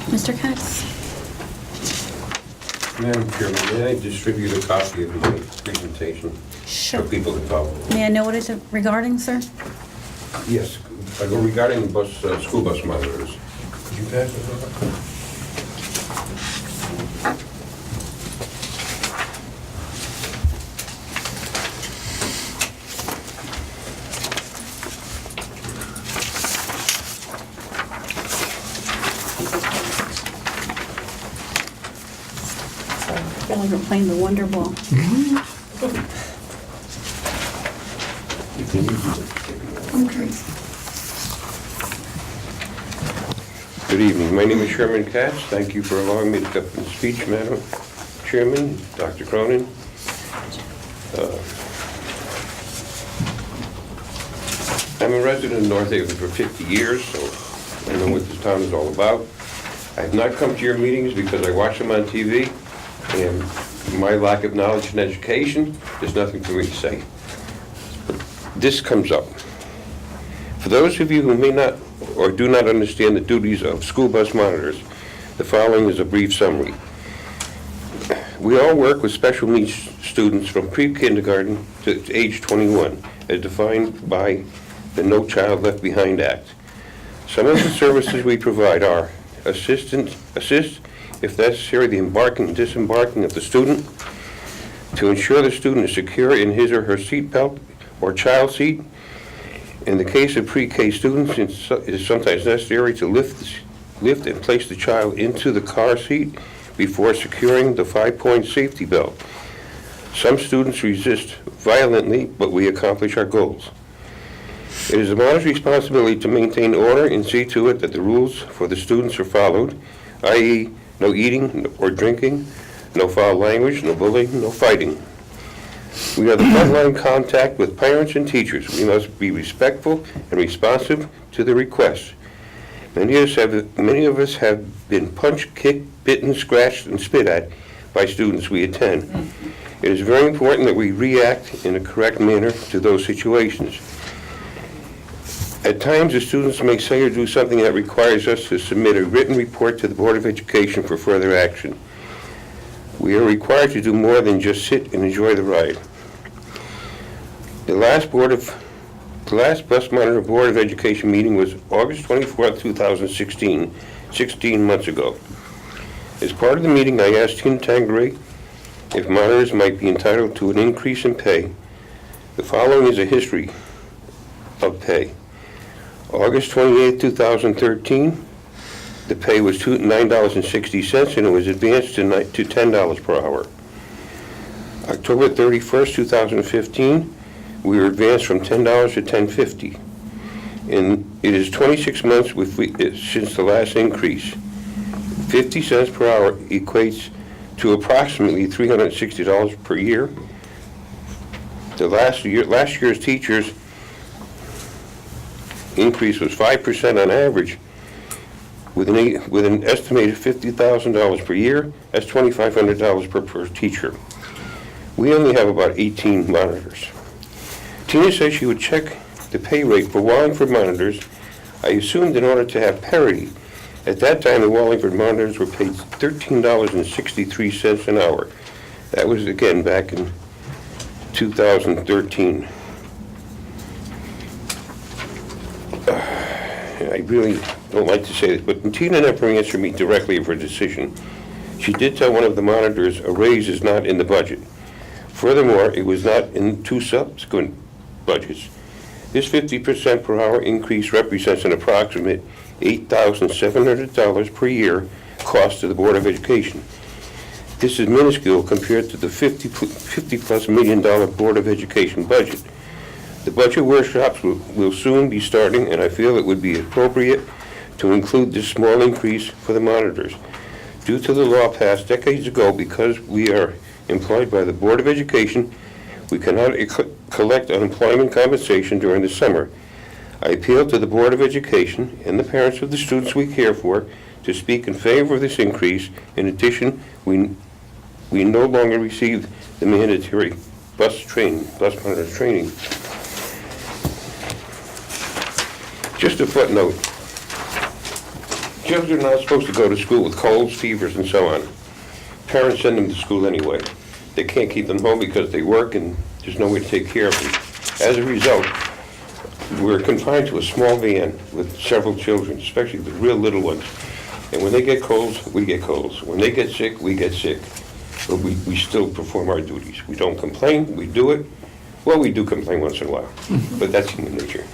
Mr. Katz? Madam Chairman, may I distribute a copy of my presentation Sure. for people to follow? May I know what it's regarding, sir? Yes, regarding school bus monitors. Could you pass it over? I feel like we're playing the Wonder Ball. Good evening. My name is Sherman Katz. Thank you for allowing me to come and speech, Madam Chairman, Dr. Cronin. I'm a resident of North Haven for 50 years, so I know what this town is all about. I have not come to your meetings because I watch them on TV, and my lack of knowledge and education, there's nothing for me to say. But this comes up. For those of you who may not or do not understand the duties of school bus monitors, the following is a brief summary. We all work with special needs students from pre-kindergarten to age 21, as defined by the No Child Left Behind Act. Some of the services we provide are assist, if necessary, the embarking and disembarking of the student, to ensure the student is secure in his or her seat belt or child seat. In the case of pre-K students, it is sometimes necessary to lift and place the child into the car seat before securing the 5-point safety belt. Some students resist violently, but we accomplish our goals. It is the monitor's responsibility to maintain order and see to it that the rules for the students are followed, i.e. no eating or drinking, no foul language, no bullying, no fighting. We are the frontline contact with parents and teachers. We must be respectful and responsive to their requests. Many of us have been punched, kicked, bitten, scratched, and spit at by students we attend. It is very important that we react in a correct manner to those situations. At times, the students may say or do something that requires us to submit a written report to the Board of Education for further action. We are required to do more than just sit and enjoy the ride. The last Bus Monitor Board of Education meeting was August 24, 2016, 16 months ago. As part of the meeting, I asked Tina Tangeray if monitors might be entitled to an increase in pay. The following is a history of pay. August 28, 2013, the pay was $9.60 and it was advanced to $10 per hour. October 31st, 2015, we were advanced from $10 to $10.50. And it is 26 months since the last increase. 50 cents per hour equates to approximately $360 per year. Last year's teachers' increase was 5% on average, with an estimated $50,000 per year. That's $2,500 per teacher. We only have about 18 monitors. Tina said she would check the pay rate for Wallingford monitors. I assumed in order to have parity. At that time, the Wallingford monitors were paid $13.63 an hour. That was, again, back in 2013. I really don't like to say this, but Tina never answered me directly of her decision. She did tell one of the monitors a raise is not in the budget. Furthermore, it was not in two subsequent budgets. This 50% per hour increase represents an approximate $8,700 per year cost to the Board of Education. This is minuscule compared to the $50+ million Board of Education budget. The budget workshops will soon be starting, and I feel it would be appropriate to include this small increase for the monitors. Due to the law passed decades ago, because we are employed by the Board of Education, we cannot collect unemployment compensation during the summer. I appeal to the Board of Education and the parents of the students we care for to speak in favor of this increase. In addition, we no longer receive the mandatory bus monitor training. Just a footnote. Children are not supposed to go to school with colds, fevers, and so on. Parents send them to school anyway. They can't keep them home because they work and there's no way to take care of them. As a result, we're confined to a small van with several children, especially the real little ones. And when they get colds, we get colds. When they get sick, we get sick. But we still perform our duties. We don't complain, we do it. Well, we do complain once in a while, but that's human nature.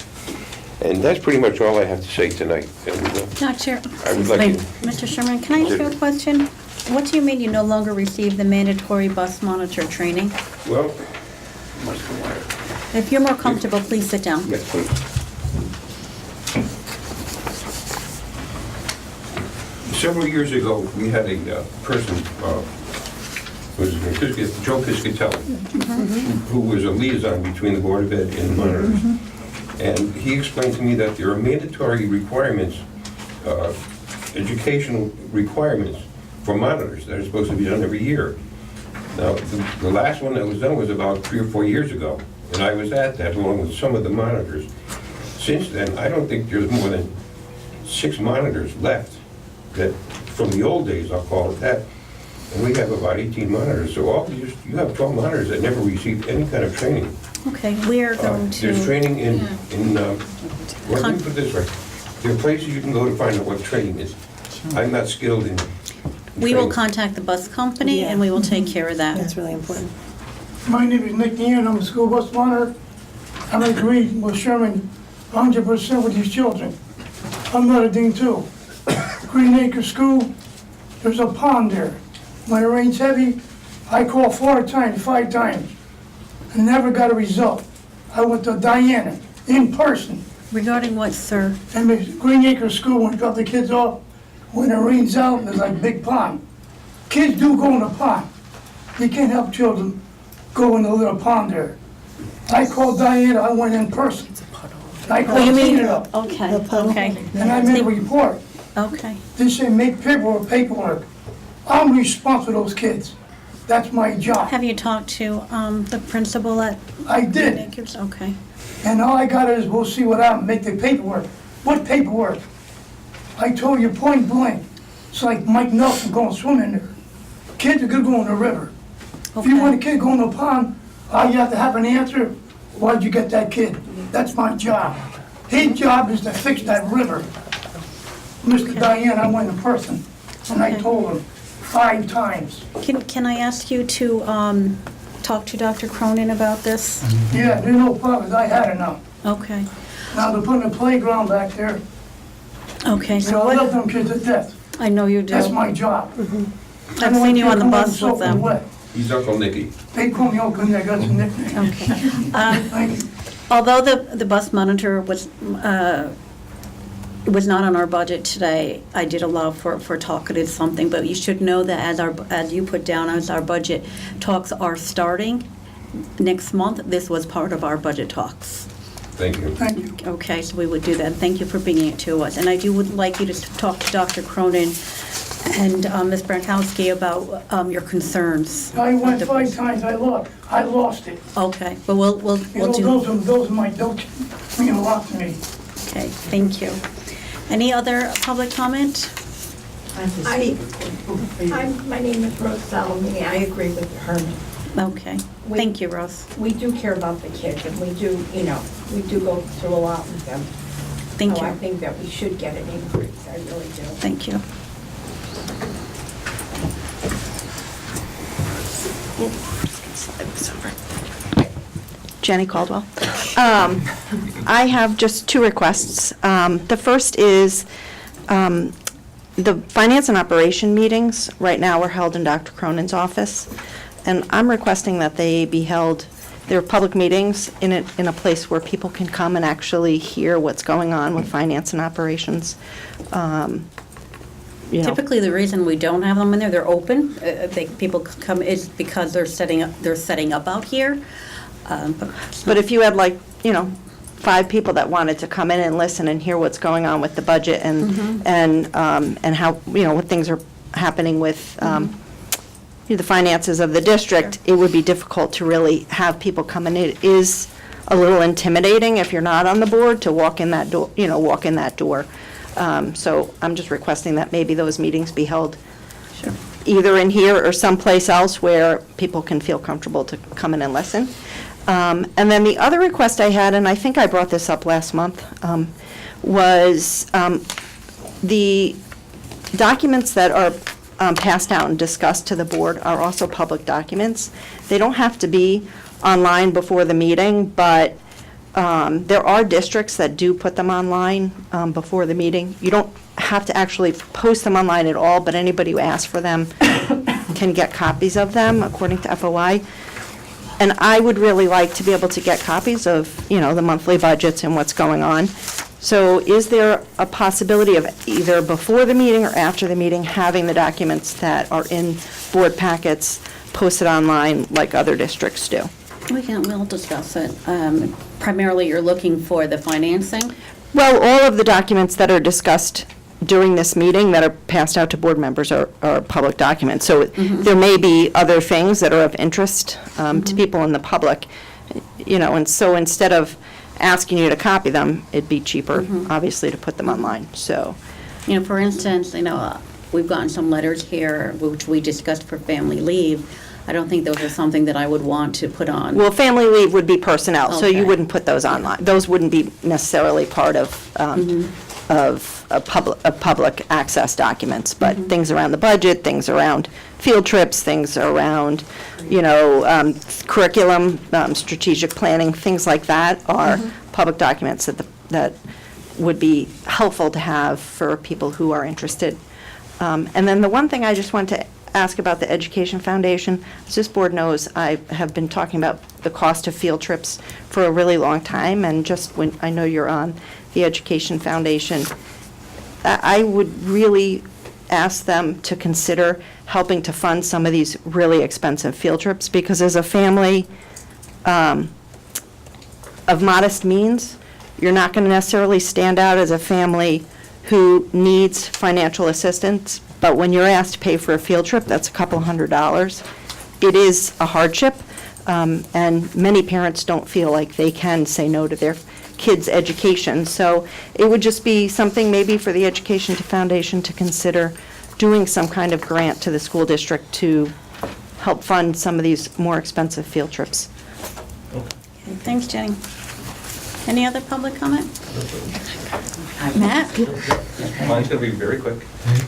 And that's pretty much all I have to say tonight. And, Dr. I would like to... Mr. Sherman, can I ask you a question? What do you mean you no longer receive the mandatory bus monitor training? Well, if you're more comfortable, please sit down. Yes, please. Several years ago, we had a person, Joe Piscatelli, who was a liaison between the Board of Ed and the monitors. And he explained to me that there are mandatory requirements, educational requirements for monitors that are supposed to be done every year. Now, the last one that was done was about 3 or 4 years ago, and I was at that along with some of the monitors. Since then, I don't think there's more than 6 monitors left, that from the old days, I'll call it that, and we have about 18 monitors. So you have 12 monitors that never received any kind of training. Okay, we are going to... There's training in let me put it this way. There are places you can go to find out what training is. I'm not skilled in We will contact the bus company and we will take care of that. That's really important. My name is Nick Ian, I'm a school bus monitor. I agree with Sherman 100% with these children. I'm not a Dean too. Green Acre School, there's a pond there. When it rains heavy, I call 4 times, 5 times, and never got a result. I went to Diana in person. Regarding what, sir? And the Green Acre School, when we got the kids off, when it rains out, there's like a big pond. Kids do go in the pond. You can't help children go in the little pond there. I called Diana, I went in person. I called clean it up. Okay, okay. And I made a report. Okay. They say make paperwork. I'm responsible for those kids. That's my job. Have you talked to the principal at... I did. Okay. And all I got is, we'll see what happens, make the paperwork. What paperwork? I told you point blank. It's like Mike Nelson going swimming there. Kids are good going in the river. If you want a kid going to a pond, all you have to have an answer, why'd you get that kid? That's my job. His job is to fix that river. Mr. Diane, I went in person, and I told him 5 times. Can I ask you to talk to Dr. Cronin about this? Yeah, there's no problems, I had enough. Okay. Now they're putting a playground back there. Okay, So so I love what... them kids to death. I know you do. That's my job. I've seen you on the bus with them. He's Uncle Nicky. They call me Uncle Nick, that's a nickname. Okay. Thank you. Although the bus monitor was not on our budget today, I did allow for talkative something, but you should know that as you put down, as our budget talks are starting next month, this was part of our budget talks. Thank you. Thank you. Okay, so we would do that. Thank you for bringing it to us. And I would like you to talk to Dr. Cronin and Ms. Brankowski about your concerns. I went 5 times, I lost it. Okay, but we'll do... Those are my dogs, mean a lot to me. Okay, thank you. Any other public comment? My name is Rose Salome. I agree with Herman. Okay, thank you, Rose. We do care about the kids, and we do go through a lot with them. Thank So you. I think that we should get an increase, I really do. Thank you. Jenny Caldwell. I have just 2 requests. The first is the finance and operation meetings right now are held in Dr. Cronin's office, and I'm requesting that they be held, they're public meetings in a place where people can come and actually hear what's going on with finance and operations. You know. Typically, the reason we don't have them in there, they're open. People come is because they're setting up out here. But if you had 5 people that wanted to come in and listen and hear what's going on with the budget and how, what things are happening with the finances of the district, it would be difficult to really have people come in. It is a little intimidating if you're not on the board to walk in that door, So I'm just requesting that maybe those meetings be held either in here or someplace else where people can feel comfortable to come in and listen. And then the other request I had, and I think I brought this up last month, was the documents that are passed out and discussed to the board are also public documents. They don't have to be online before the meeting, but there are districts that do put them online before the meeting. You don't have to actually post them online at all, but anybody who asks for them can get copies of them according to FOI. And I would really like to be able to get copies of, the monthly budgets and what's going on. So is there a possibility of either before the meeting or after the meeting having the documents that are in board packets posted online like other districts do? We'll discuss it. Primarily, you're looking for the financing? Well, all of the documents that are discussed during this meeting that are passed out to board members are public documents. So there may be other things that are of interest to people in the public, and so instead of asking you to copy them, it'd be cheaper, obviously, to put them online, so. For instance, we've gotten some letters here, which we discussed for family leave. I don't think those are something that I would want to put on. Well, family leave would be personnel, so you Okay. wouldn't put those online. Those wouldn't be necessarily part of public access documents, but things around the budget, things around field trips, things around, curriculum, strategic planning, things like that are public documents that would be helpful to have for people who are interested. And then the one thing I just wanted to ask about the Education Foundation, as this board knows, I have been talking about the cost of field trips for a really long time, and just when I know you're on the Education Foundation, I would really ask them to consider helping to fund some of these really expensive field trips, because as a family of modest means, you're not going to necessarily stand out as a family who needs financial assistance, but when you're asked to pay for a field trip, that's a couple $100. It is a hardship, and many parents don't feel like they can say no to their kids' education. So it would just be something maybe for the Education Foundation to consider doing some kind of grant to the school district to help fund some of these more expensive field trips. Thanks, Jenny. Any other public comment? Matt? Mine's going to be very quick.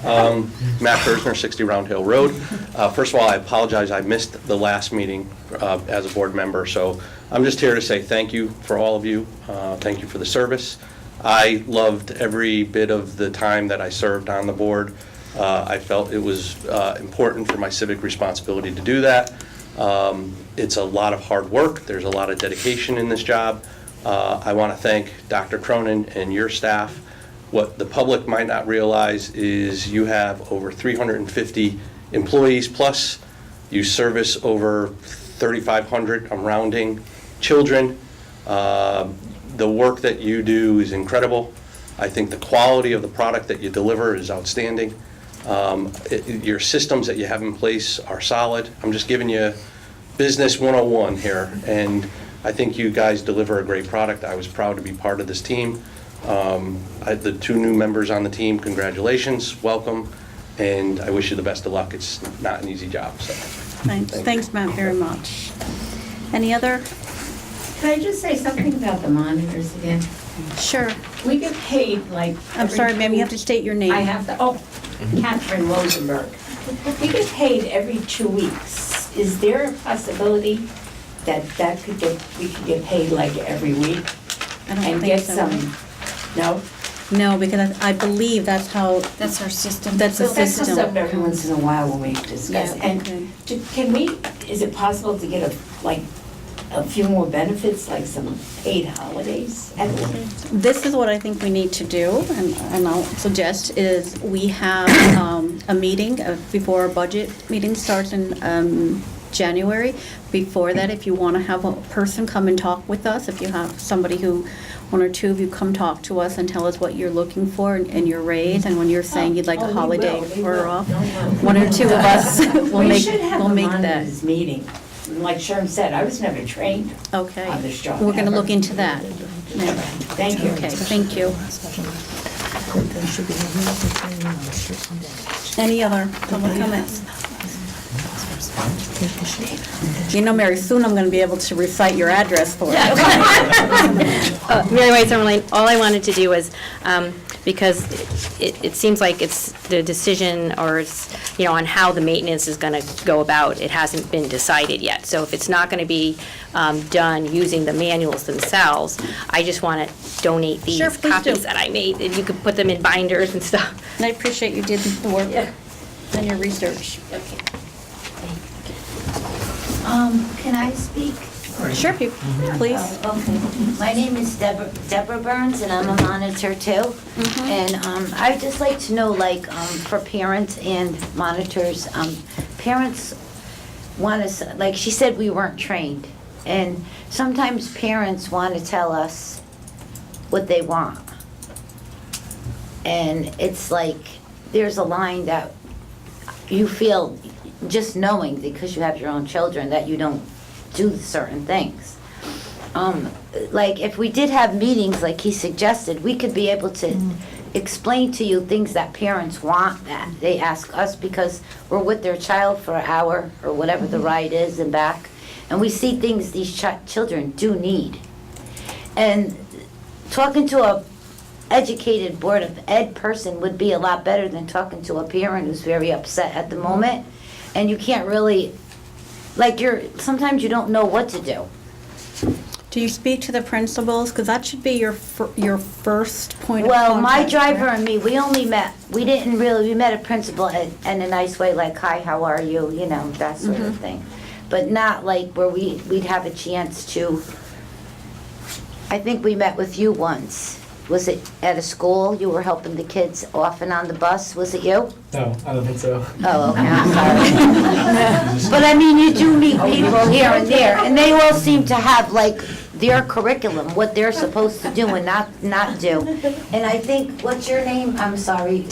Matt Kersner, 60 Round Hill Road. First of all, I apologize, I missed the last meeting as a board member, so I'm just here to say thank you for all of you. Thank you for the service. I loved every bit of the time that I served on the board. I felt it was important for my civic responsibility to do that. It's a lot of hard work. There's a lot of dedication in this job. I want to thank Dr. Cronin and your staff. What the public might not realize is you have over 350 employees, plus you service over 3,500, I'm rounding, children. The work that you do is incredible. I think the quality of the product that you deliver is outstanding. Your systems that you have in place are solid. I'm just giving you business 101 here, and I think you guys deliver a great product. I was proud to be part of this team. The 2 new members on the team, congratulations, welcome, and I wish you the best of luck. It's not an easy job. So. Thanks, Matt, very much. Any other? Can I just say something about the monitors again? Sure. We get paid like. I'm sorry, ma'am, you have to state your name. I have to, Catherine Rosenberg. We get paid every 2 weeks. Is there a possibility that we could get paid like every week? I don't and think get so. some, no? No, because I believe that's how. That's our system. That's the So that system. comes up every once in a while when we discuss. Yeah, And okay. can we, is it possible to get a few more benefits, like some paid holidays at work? This is what I think we need to do, and I'll suggest, is we have a meeting before our budget meeting starts in January. Before that, if you want to have a person come and talk with us, if you have somebody who, one or two of you come talk to us and tell us what you're looking for and your raise, and when you're saying you'd like a holiday or off, one or two of us will We make should have them that. on this meeting. Like Sherm said, I was never trained Okay. on this job. We're going to ever. look into that. Yeah. Thank you. Okay, thank you. Any other public comments? You know, Mary, soon I'm going to be able to recite your address for you. Mary White Summerlin, all I wanted to do was, because it seems like it's the decision or it's, on how the maintenance is going to go about, it hasn't been decided yet. So if it's not going to be done using the manuals themselves, I just want to donate these Sure, please copies do. that I made, and you could put them in binders and stuff. And I appreciate you did the work and your research. Okay. Can I speak? Sure, please. Okay. My name is Deborah Burns, and I'm a monitor too. And I'd just like to know, for parents and monitors, parents want us, like she said, we weren't trained. And sometimes parents want to tell us what they want. And it's like, there's a line that you feel, just knowing, because you have your own children, that you don't do certain things. Like if we did have meetings like he suggested, we could be able to explain to you things that parents want, that they ask us because we're with their child for an hour or whatever the ride is and back, and we see things these children do need. And talking to a educated Board of Ed person would be a lot better than talking to a parent who's very upset at the moment, and you can't really, sometimes you don't know what to do. Do you speak to the principals? Because that should be your first point of Well, contact. my driver and me, we met a principal in a nice way, like, hi, how are you, that sort of thing. But not like where we'd have a chance to, I think we met with you once. Was it at a school? You were helping the kids off and on the bus, was it you? No, I don't think so. Oh, okay, I'm sorry. But I mean, you do meet people here and there, and they all seem to have their curriculum, what they're supposed to do and not do. And I think, what's your name? I'm sorry.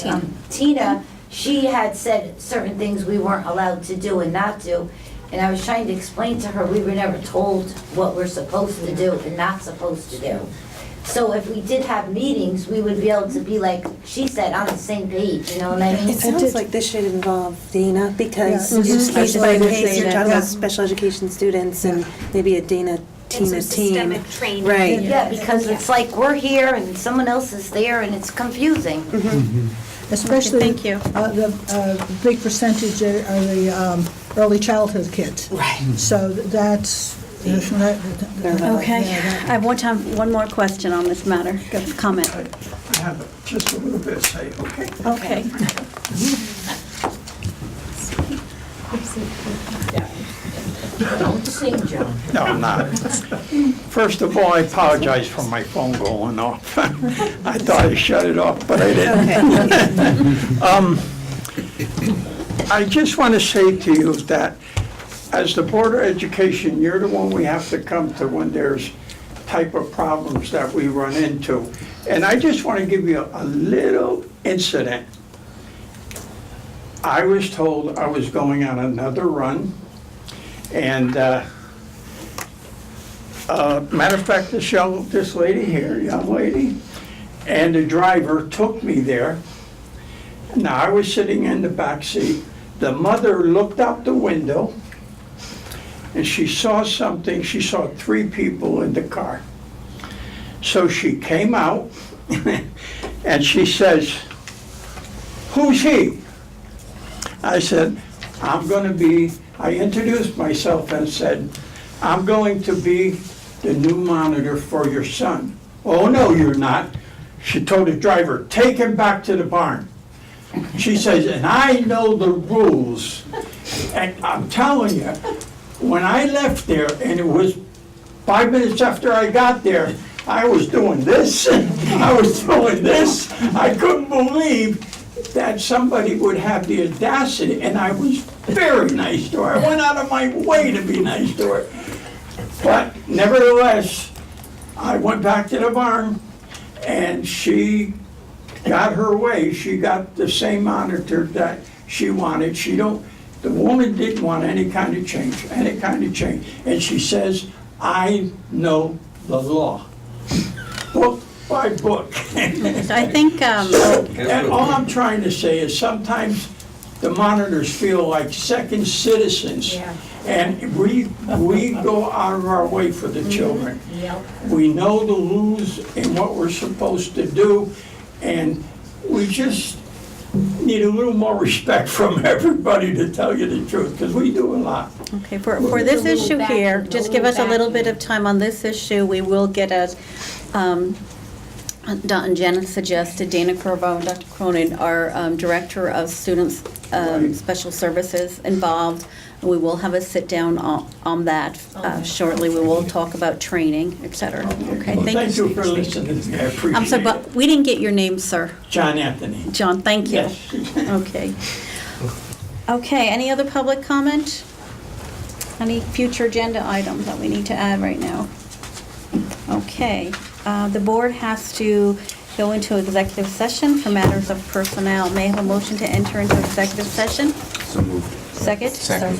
Tina, she had said certain things we weren't allowed to do and not do. And I was trying to explain to her, we were never told what we're supposed to do and not supposed to do. So if we did have meetings, we would be able to be like she said, on the same page, you know what I mean? It sounds like this should involve Dana, because Yeah, it's case by case, you're talking Yeah. about special education students and maybe a Tina team. systemic training. Right. Yeah, because it's like we're here and someone else is there and it's confusing. Especially. Thank you. The big percentage are the early childhood kids. Right. So that's. Okay. I have one more question on this matter. Comment. I have just a little bit to say, okay? Okay. Don't sing, John. No, I'm not. First of all, I apologize for my phone going off. I thought I shut it off, but I didn't. I just want to say to you that as the Board of Education, you're the one we have to come to when there's type of problems that we run into. And I just want to give you a little incident. I was told I was going on another run, and matter of fact, this lady here, young lady, and the driver took me there. Now, I was sitting in the back seat. The mother looked out the window, and she saw something. She saw 3 people in the car. So she came out, and she says, "Who's he?" I said, I introduced myself and said, "I'm going to be the new monitor for your son." "Oh, no, you're not." She told the driver, take him back to the barn. She says, and I know the rules. And I'm telling you, when I left there, and it was 5 minutes after I got there, I was doing this, I was doing this. I couldn't believe that somebody would have the audacity, and I was very nice to her. I went out of my way to be nice to her. But nevertheless, I went back to the barn, and she got her way. She got the same monitor that she wanted. The woman didn't want any kind of change. And she says, I know the law. Book by book. I think, And all I'm trying to say is sometimes the monitors feel like second citizens. Yeah. And we go out of our way for the children. Yep. We know the rules and what we're supposed to do, and we just need a little more respect from everybody, to tell you the truth, because we do a lot. okay, for this issue here, just give us a little bit of time on this issue. We will get, as Jen suggested, Dana Corvo and Dr. Cronin, our Director of Students Special Services, involved. We will have a sit-down on that shortly. We will talk about training, et cetera. Okay, Well, thank thank you. you for listening to me, I appreciate it. I'm sorry, but we didn't get your name, sir. John Anthony. John, thank you. Yes. Okay. Okay, any other public comment? Any future agenda items that we need to add right now? Okay, the board has to go into executive session for matters of personnel. May I have a motion to enter into executive session? So moved. Second? Second.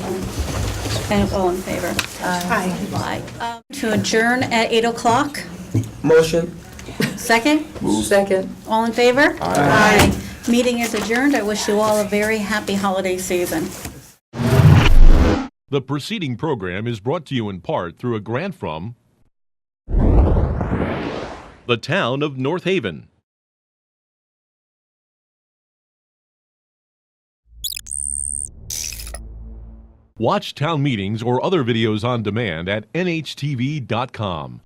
And all in favor? Aye. Aye. To adjourn at 8 o'clock? Motion. Second? Second. All in favor? Aye. Meeting is adjourned. I wish you all a very happy holiday season. The preceding program is brought to you in part through a grant from the town of North Haven. Watch town meetings or other videos on demand at nhtv.com.